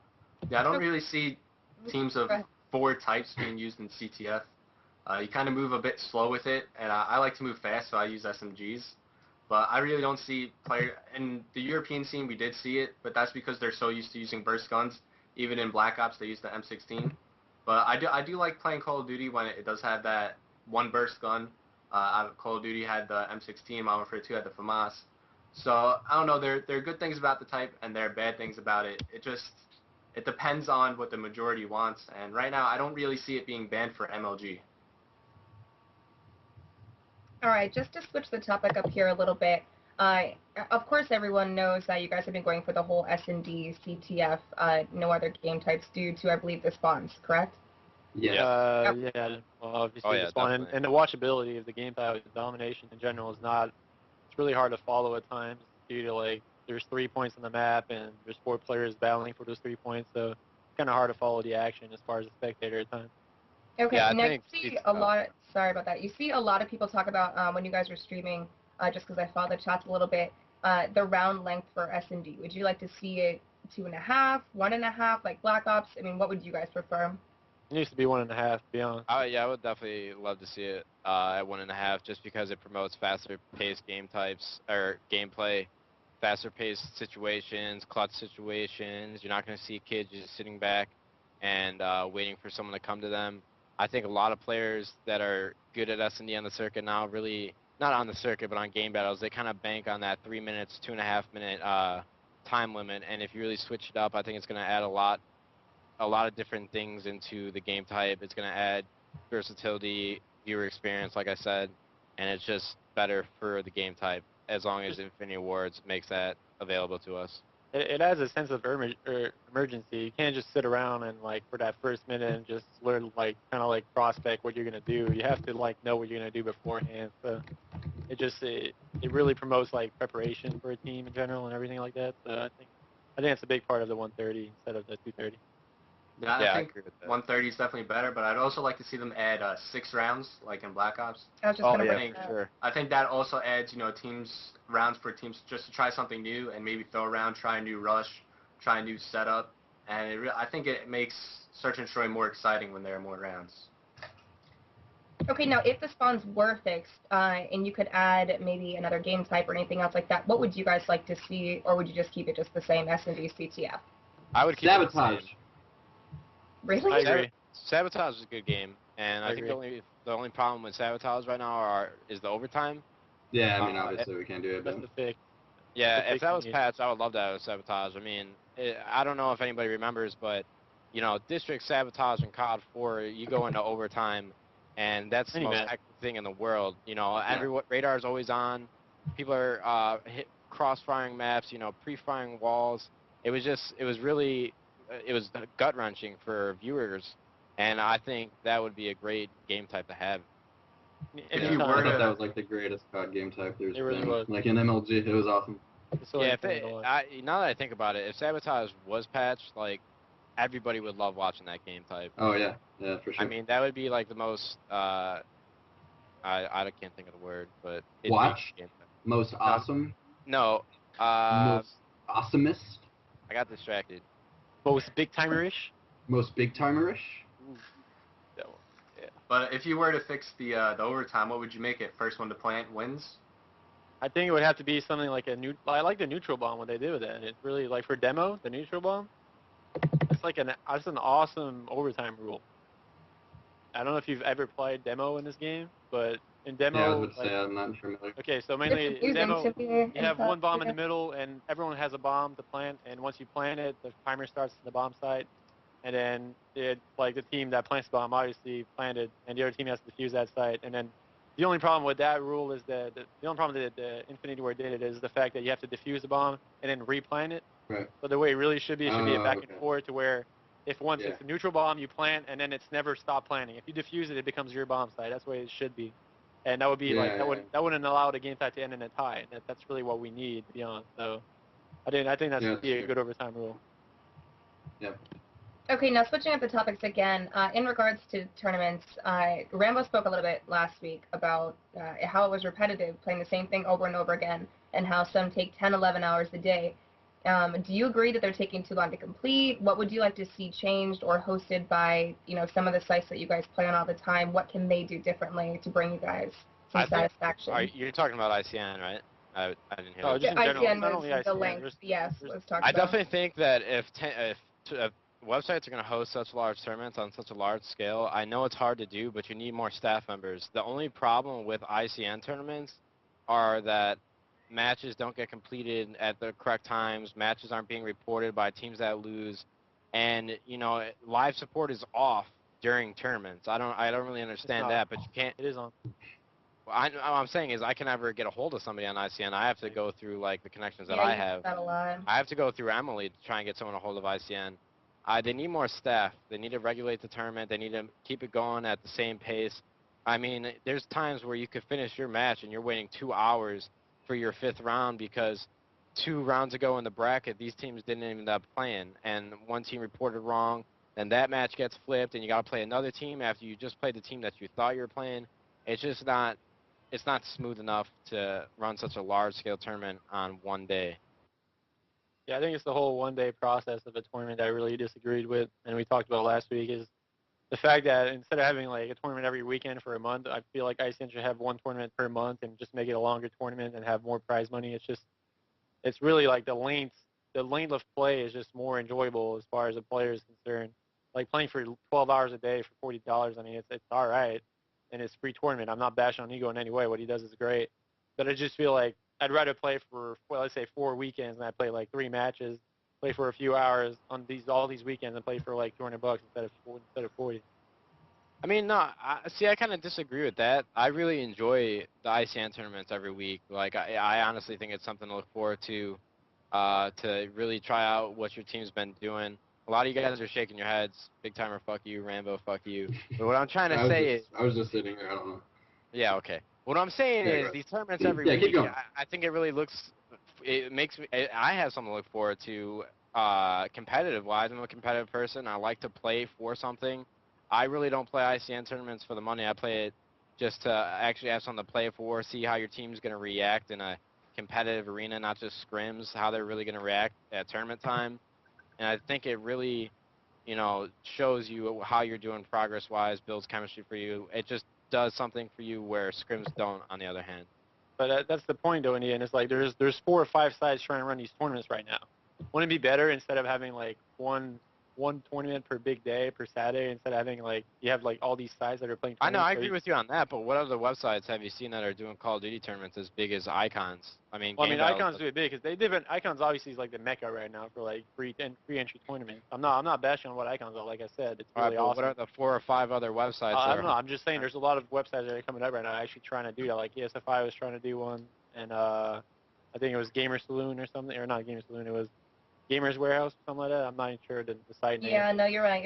Yeah, I don't really see teams of Go ahead. 4 types being used in CTF. You kind of move a bit slow with it, and I like to move fast, so I use SMGs. But I really don't see in the European scene. We did see it, but that's because they're so used to using burst guns. Even in Black Ops, they use the M16. But I do like playing Call of Duty when it does have that one burst gun. Call of Duty had the M16. Modern Warfare 2 had the FAMAS. So I don't know. There are good things about the type, and there are bad things about it. It depends on what the majority wants. And right now, I don't really see it being banned for MLG. All right, just to switch the topic up here a little bit. Of course, everyone knows that you guys have been going for the whole S&D, CTF, no other game types due to, I believe, the spawns, correct? Yes. Yeah. Well, obviously Oh, yeah, the spawn definitely. and the watchability of the gameplay, the domination in general is not. It's really hard to follow at times due to like there's 3 points on the map and there's 4 players battling for those 3 points, so it's kind of hard to follow the action as far as a spectator at times. Okay, Yeah, I now you think see it's, a lot. Sorry about that. You see a lot of people talk about when you guys were streaming, just because I followed the chats a little bit, the round length for S&D. Would you like to see it 2.5, 1.5, like Black Ops? I mean, what would you guys prefer? It needs to be 1.5, to be honest. Yeah, I would definitely love to see it at 1.5, just because it promotes faster paced game types or gameplay, faster paced situations, clutch situations. You're not going to see kids just sitting back and waiting for someone to come to them. I think a lot of players that are good at S&D on the circuit now really, not on the circuit, but on game battles, they kind of bank on that 3 minutes, 2.5 minute time limit. And if you really switch it up, I think it's going to add a lot of different things into the game type. It's going to add versatility, viewer experience, like I said, and it's just better for the game type as long as Infinity Awards makes that available to us. It adds a sense of emergency. You can't just sit around and like for that first minute and just learn like kind of like prospect what you're gonna do. You have to like know what you're gonna do beforehand. So it really promotes like preparation for a team in general and everything like that. So I think that's a big part of the 130 instead of the 230. Yeah, Yeah, I I think agree with that. 130 is definitely better, but I'd also like to see them add 6 rounds, like in Black Ops. I was just Oh gonna yeah, bring for that up. sure. I think that also adds, rounds for teams just to try something new and maybe throw around, try a new rush, try a new setup, and I think it makes Search and Destroy more exciting when there are more rounds. Okay, now if the spawns were fixed, and you could add maybe another game type or anything else like that, what would you guys like to see, or would you just keep it just the same S&D, CTF? I would keep it the Sabotage. same. Really? I agree. Sabotage is a good game, and I I think the only problem with Sabotage right now is the overtime. Yeah, I mean, Uh, obviously we can't do it, That's but the fix. Yeah, That's the if fix that you was need. patched, I would love that with Sabotage. I mean, I don't know if anybody remembers, but, District Sabotage in COD 4, you go into overtime, and that's the Any most map. hectic thing in the world. Radar's always on. People are cross-firing maps, pre-firing walls. It was gut-wrenching for viewers, and I think that would be a great game type to have. If yeah, you I were thought to- that was like the greatest COD game type there's It really been. was. Like in MLG, it was awesome. It's so Yeah, entertaining to watch. now that I think about it, if Sabotage was patched, like, everybody would love watching that game type. Oh yeah, yeah, for sure. I mean, that would be like the most, I can't think of the word, but it'd Watch? be a game type. Most awesome, No, most awesomest, I got distracted. Most big timerish. most big timerish. That one. Yeah. But if you were to fix the overtime, what would you make it? First one to plant wins? I think it would have to be something like I like the neutral bomb, what they did with that. It's really like for demo, the neutral bomb. It's like an awesome overtime rule. I don't know if you've ever played demo in this game, but in demo, Yeah, I was about to like, say I'm not familiar. okay, so It's mainly in amusing demo, to me. you have one bomb in the middle, and everyone has a bomb to plant. And once you plant it, the timer starts at the bomb site, and then the team that plants the bomb obviously planted, and the other team has to defuse that site. And then the only problem with that rule is that the only problem that the Infinity Ward did it is the fact that you have to defuse the bomb and then replant it. Right. So the way it really should be a back and Okay. forth to where If once Yeah. it's a neutral bomb, you plant, and then it's never stop planting. If you defuse it, it becomes your bomb site. That's the way it should be. And that would be like Yeah. that wouldn't allow the game type to end in a tie. That's really what we need, to be honest. So I think that's Yeah, that's be a true. good overtime rule. Yep. Okay, now switching up the topics again, in regards to tournaments, Rambo spoke a little bit last week about how it was repetitive, playing the same thing over and over again, and how some take 10, 11 hours a day. Do you agree that they're taking too long to complete? What would you like to see changed or hosted by, some of the sites that you guys play on all the time? What can they do differently to bring you guys some satisfaction? You're talking about ICN, right? I didn't hear Oh, that. just in The general, ICN not was only the ICN. length, yes, was talked I about. definitely think that if websites are going to host such large tournaments on such a large scale, I know it's hard to do, but you need more staff members. The only problem with ICN tournaments are that matches don't get completed at the correct times, matches aren't being reported by teams that lose, and live support is off during tournaments. I don't really understand that, but you can't. It is on. What I'm saying is I can never get a hold of somebody on ICN. I have to go through like the connections that Yeah, I you have. do that a lot. I have to go through Emily to try and get someone a hold of ICN. They need more staff. They need to regulate the tournament. They need to keep it going at the same pace. I mean, there's times where you could finish your match and you're waiting 2 hours for your 5th round because 2 rounds ago in the bracket, these teams didn't even end up playing, and one team reported wrong. Then that match gets flipped, and you got to play another team after you just played the team that you thought you were playing. It's just not. It's not smooth enough to run such a large-scale tournament on one day. Yeah, I think it's the whole one-day process of a tournament that I really disagreed with, and we talked about last week, is the fact that instead of having like a tournament every weekend for a month, I feel like ICN should have one tournament per month and just make it a longer tournament and have more prize money. It's really like the length of play is just more enjoyable as far as the player is concerned. Like playing for 12 hours a day for $40, I mean, it's all right, and it's free tournament. I'm not bashing on Ego in any way. What he does is great, but I just feel like I'd rather play for, well, let's say 4 weekends and I play like 3 matches, play for a few hours on all these weekends and play for like $200 instead of 40. I mean, no, I kind of disagree with that. I really enjoy the ICN tournaments every week. Like, I honestly think it's something to look forward to really try out what your team's been doing. A lot of you guys are shaking your heads. Big Timer, fuck you. Rambo, fuck you. But what I'm trying to say is... I was just sitting there. I don't know. Yeah, okay. What I'm saying Yeah, is these tournaments every yeah, week, keep going. I think it really looks... It makes me... I have something to look forward to competitive-wise. I'm a competitive person. I like to play for something. I really don't play ICN tournaments for the money. I play it just to actually have something to play for, see how your team's going to react in a competitive arena, not just scrims, how they're really going to react at tournament time. And I think it really, shows you how you're doing progress-wise, builds chemistry for you. It just does something for you where scrims don't, on the other hand. But that's the point, though, in the end. It's like there's 4 or 5 sides trying to run these tournaments right now. Wouldn't it be better instead of having like one tournament per big day per Saturday, instead of having like you have like all these sides that are playing I know, tournaments? I agree with you on that, but what other websites have you seen that are doing Call of Duty tournaments as big as Icons? I mean, Icons do it big because Icons obviously is like the mecca right now for like free entry tournaments. I'm not bashing on what Icons are. Like I said, it's really awesome. What are the 4 or 5 other websites? I don't know. I'm just saying there's a lot of websites that are coming up right now actually trying to do that. Like ESFI was trying to do one, and I think it was Gamer Saloon or something, or not Gamer Saloon. It was Gamers Warehouse or something like that. I'm not even sure the site name. Yeah, no, you're right.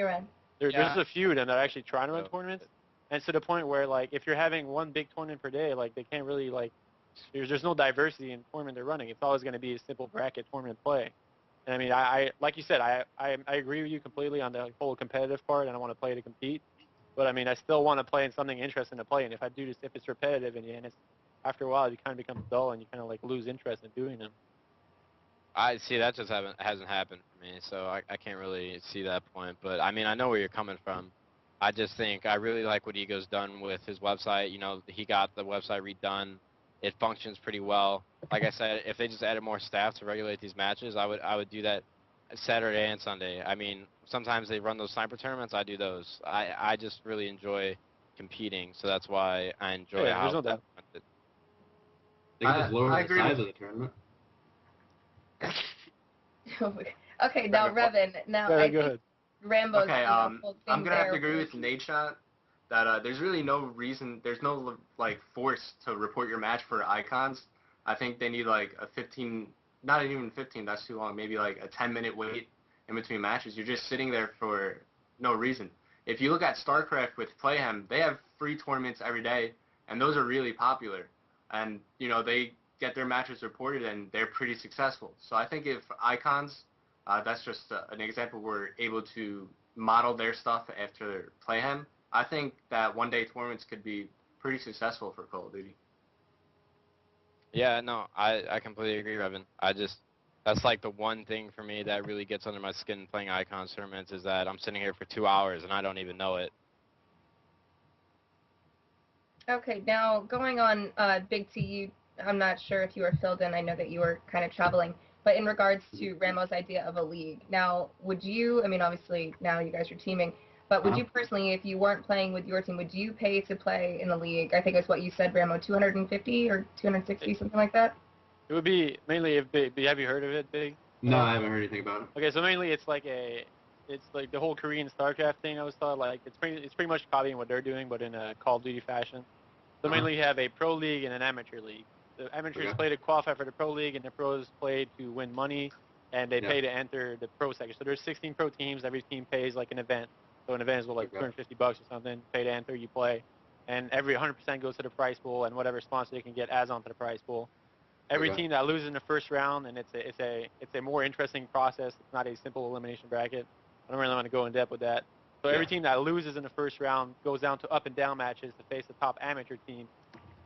There's a few of them that are actually trying to run tournaments, and to the point where like if you're having one big tournament per day, like they can't really like there's no diversity in tournament they're running. It's always going to be a simple bracket tournament play. And I mean, I like you said, I agree with you completely on the whole competitive part, and I want to play to compete. But I mean, I still want to play in something interesting to play. And if I do this, if it's repetitive in the end, it's after a while you kind of become dull and you kind of like lose interest in doing them. I see that just hasn't happened for me, so I can't really see that point. But I mean, I know where you're coming from. I just think I really like what Ego's done with his website. He got the website redone. It functions pretty well. Like I said, if they just added more staff to regulate these matches, I would do that Saturday and Sunday. I mean, sometimes they run those sniper tournaments. I do those. I just really enjoy competing, so that's why I enjoy how. There's no doubt. They can just lower I the agree size with- of the tournament. Okay, now Revan. Now Go I ahead. think Rambo's Okay, full I'm thing gonna have there to agree was- with Nate Shot that there's really no reason, there's no like force to report your match for icons. I think they need like a 15, not even 15, that's too long, maybe like a 10-minute wait in between matches. You're just sitting there for no reason. If you look at StarCraft with Playhem, they have free tournaments every day, and those are really popular. And, you know, they get their matches reported, and they're pretty successful. So I think if Icons, that's just an example, we're able to model their stuff after Playhem, I think that one-day tournaments could be pretty successful for Call of Duty. Yeah, no, I completely agree, Revan. That's like the one thing for me that really gets under my skin playing Icons tournaments is that I'm sitting here for 2 hours and I don't even know it. Okay, now going on Big T, I'm not sure if you were filled in. I know that you were kind of traveling. But in regards to Ramo's idea of a league, now would you, I mean, obviously now you guys are teaming, but would you personally, if you weren't playing with your team, would you pay to play in the league? I think it's what you said, Ramo, 250 or 260, something like that? It would be mainly if Big. Have you heard of it, Big? No, I haven't heard anything about it. Okay, so mainly it's like the whole Korean StarCraft thing. I was thought like it's pretty much copying what they're doing, but in a Call of Duty fashion. So mainly you have a pro league and an amateur league. The amateurs play to qualify for the pro league, and the pros play to win money, and they pay to enter the pro section. So there's 16 pro teams. Every team pays like an event. So an event is like $250 or something. Pay to enter, you play, and every 100% goes to the prize pool, and whatever sponsor they can get adds on to the prize pool. Every team that loses in the first round, and it's a more interesting process. It's not a simple elimination bracket. I don't really want to go in depth with that. So every team that loses in the first round goes down to up and down matches to face the top amateur team,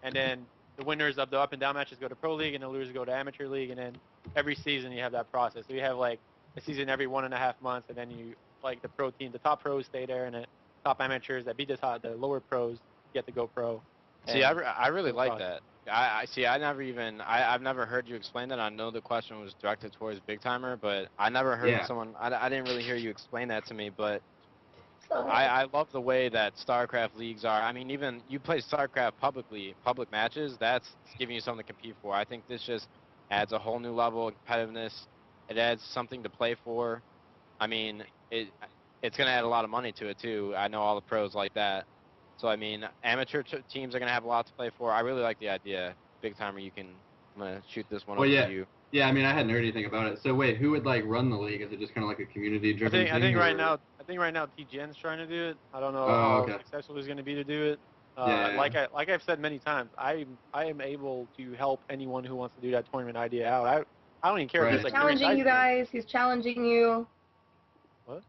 and then the winners of the up and down matches go to pro league, and the losers go to amateur league, and then every season you have that process. So you have like a season every 1.5 months, and then you like the pro team, the top pros stay there, and the top amateurs that beat the lower pros get to go pro. See, I really like that. I've never heard you explain that. I know the question was directed towards Big Timer, but I never heard someone, I didn't really hear you explain that to me, but I love the way that StarCraft leagues are. I mean, even you play StarCraft public matches, that's giving you something to compete for. I think this just adds a whole new level of competitiveness. It adds something to play for. I mean, it's going to add a lot of money to it, too. I know all the pros like that. So, I mean, amateur teams are going to have a lot to play for. I really like the idea. Big Timer, I'm going to shoot this one over to you. Yeah, I mean, I hadn't heard anything about it. So wait, who would like run the league? Is it just kind of like a community-driven thing? I think right now TGN's trying to do it. I don't know how successful he's going to be to do it. Like I've said many times, I am able to help anyone who wants to do that tournament idea out. I don't even care if it's like challenging you guys. He's challenging you. What?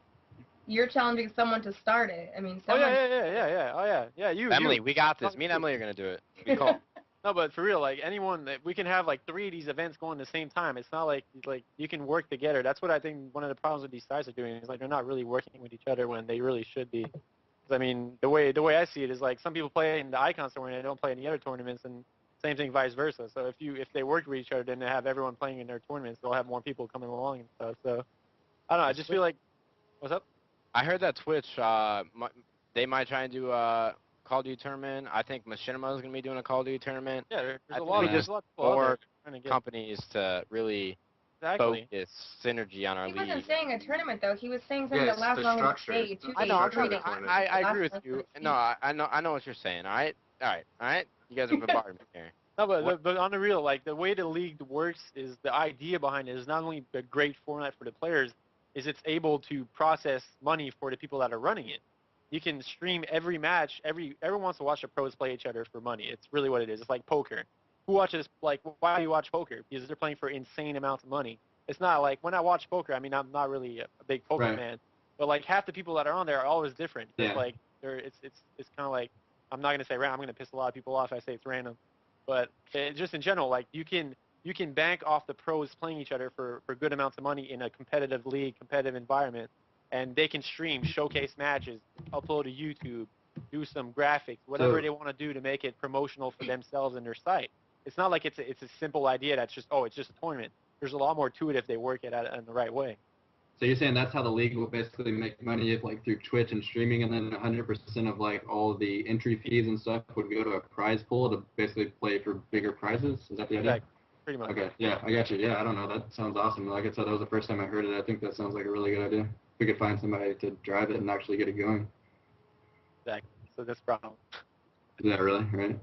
You're challenging someone to start it. I mean, someone. Yeah. Emily, we got this. Me and Emily are gonna do it. Be cool. No, but for real, like anyone, we can have like 3 of these events going at the same time. It's not like you can work together. That's what I think one of the problems with these sites are doing is like they're not really working with each other when they really should be. 'Cause, I mean, the way I see it is like some people play in the Icons tournament and they don't play in the other tournaments, and same thing vice versa. So if they work with each other, then they have everyone playing in their tournaments. They'll have more people coming along and stuff. So I don't know. I just feel like, what's up? I heard that Twitch, they might try and do Call of Duty tournament. I think Machinima is going to be doing a Call of Duty tournament. Yeah, there's a lot of more companies to really focus synergy on our league. He wasn't saying a tournament though. He was saying something that lasts longer than a day, 2 days. I know. I agree with you. No, I know what you're saying. All right. You guys are bombarding me here. No, but on the real, like the way the league works is the idea behind it is not only a great format for the players, is it's able to process money for the people that are running it. You can stream every match. Everyone wants to watch the pros play each other for money. It's really what it is. It's like poker. Who watches, like, why do you watch poker? Because they're playing for insane amounts of money. It's not like, when I watch poker, I mean, I'm not really a big poker fan, but like half the people that are on there are always different. It's like, it's kind of like, I'm not going to say random. I'm going to piss a lot of people off if I say it's random. But just in general, like, you can bank off the pros playing each other for good amounts of money in a competitive league, competitive environment. And they can stream, showcase matches, upload to YouTube, do some graphics, whatever they want to do to make it promotional for themselves and their site. It's not like it's a simple idea that's just, it's just a tournament. There's a lot more to it if they work it in the right way. So you're saying that's how the league will basically make money, if like through Twitch and streaming, and then 100% of like all of the entry fees and stuff would go to a prize pool to basically play for bigger prizes? Is that the idea? Exactly. Pretty much. Okay, yeah, I got you. Yeah, I don't know. That sounds awesome. Like I said, that was the first time I heard it. I think that sounds like a really good idea. We could find somebody to drive it and actually get it going. Exactly. So that's the problem. Is that really? Right?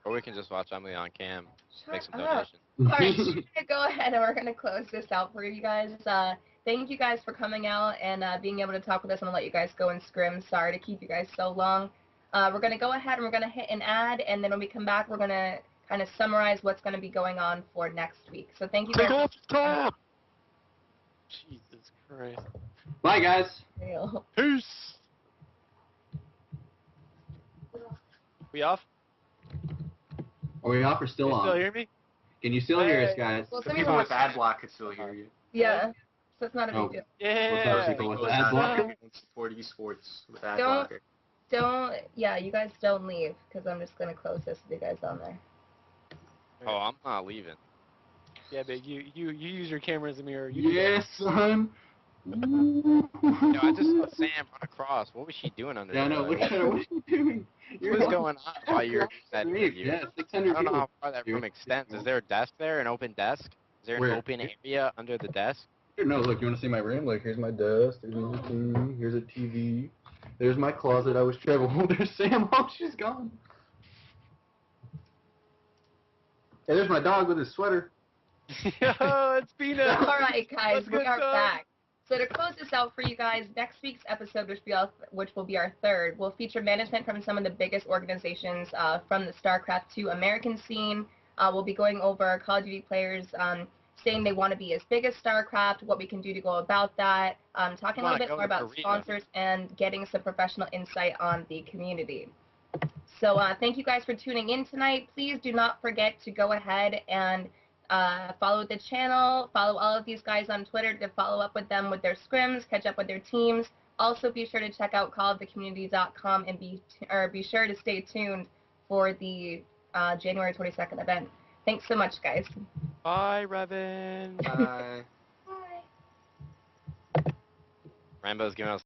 Or we can just watch Emily on cam, make some up. donations. All right, we're going to go ahead and we're going to close this out for you guys. thank you guys for coming out and being able to talk with us. I'm going to let you guys go and scrim. Sorry to keep you guys so long. We're going to go ahead and we're going to hit an ad, and then when we come back, we're going to kind of summarize what's going to be going on for next week. So thank you guys. Take off the top! Jesus Christ. Bye, guys. Peace! We off? Are we off or still You on? still hear me? Can you still hear us, guys? Well, The some people people with ad block could still hear you. yeah, so it's not a Oh. big deal. Yeah. What's up, people with People ad blocker? don't support esports with ad Don't- blocker. You guys don't leave, because I'm just going to close this with you guys on there. Oh, I'm not leaving. Yeah, but you use your camera as a mirror. Yes, son. Yo, I just saw Sam run across. What was she doing under Yeah, there? no, look at her. What are you doing? What's going on while you're in that Me, interview? yeah, I 600 don't know people. how far that room extends. Is there a desk there, an open desk? Is there Where? an open area under the desk? Here, no, look, you want to see my room? Look, here's my desk. There's my TV. Here's a TV. There's my closet. I was travel. There's Sam. Oh, she's gone. Hey, there's my dog with his sweater. Yo, it's Peanut. All right, guys, Let's we get are done. back. So to close this out for you guys, next week's episode, which will be our third, will feature management from some of the biggest organizations from the StarCraft 2 American scene. We'll be going over Call of Duty players saying they want to be as big as StarCraft, what we can do to go about that, talking a little bit more about sponsors, and getting some professional insight on the community. So thank you guys for tuning in tonight. Please do not forget to go ahead and follow the channel, follow all of these guys on Twitter to follow up with them with their scrims, catch up with their teams. Also be sure to check out callofthecommunity.com and be sure to stay tuned for the January 22nd event. Thanks so much, guys. Bye, Revan. Bye. Bye. Rambo's giving us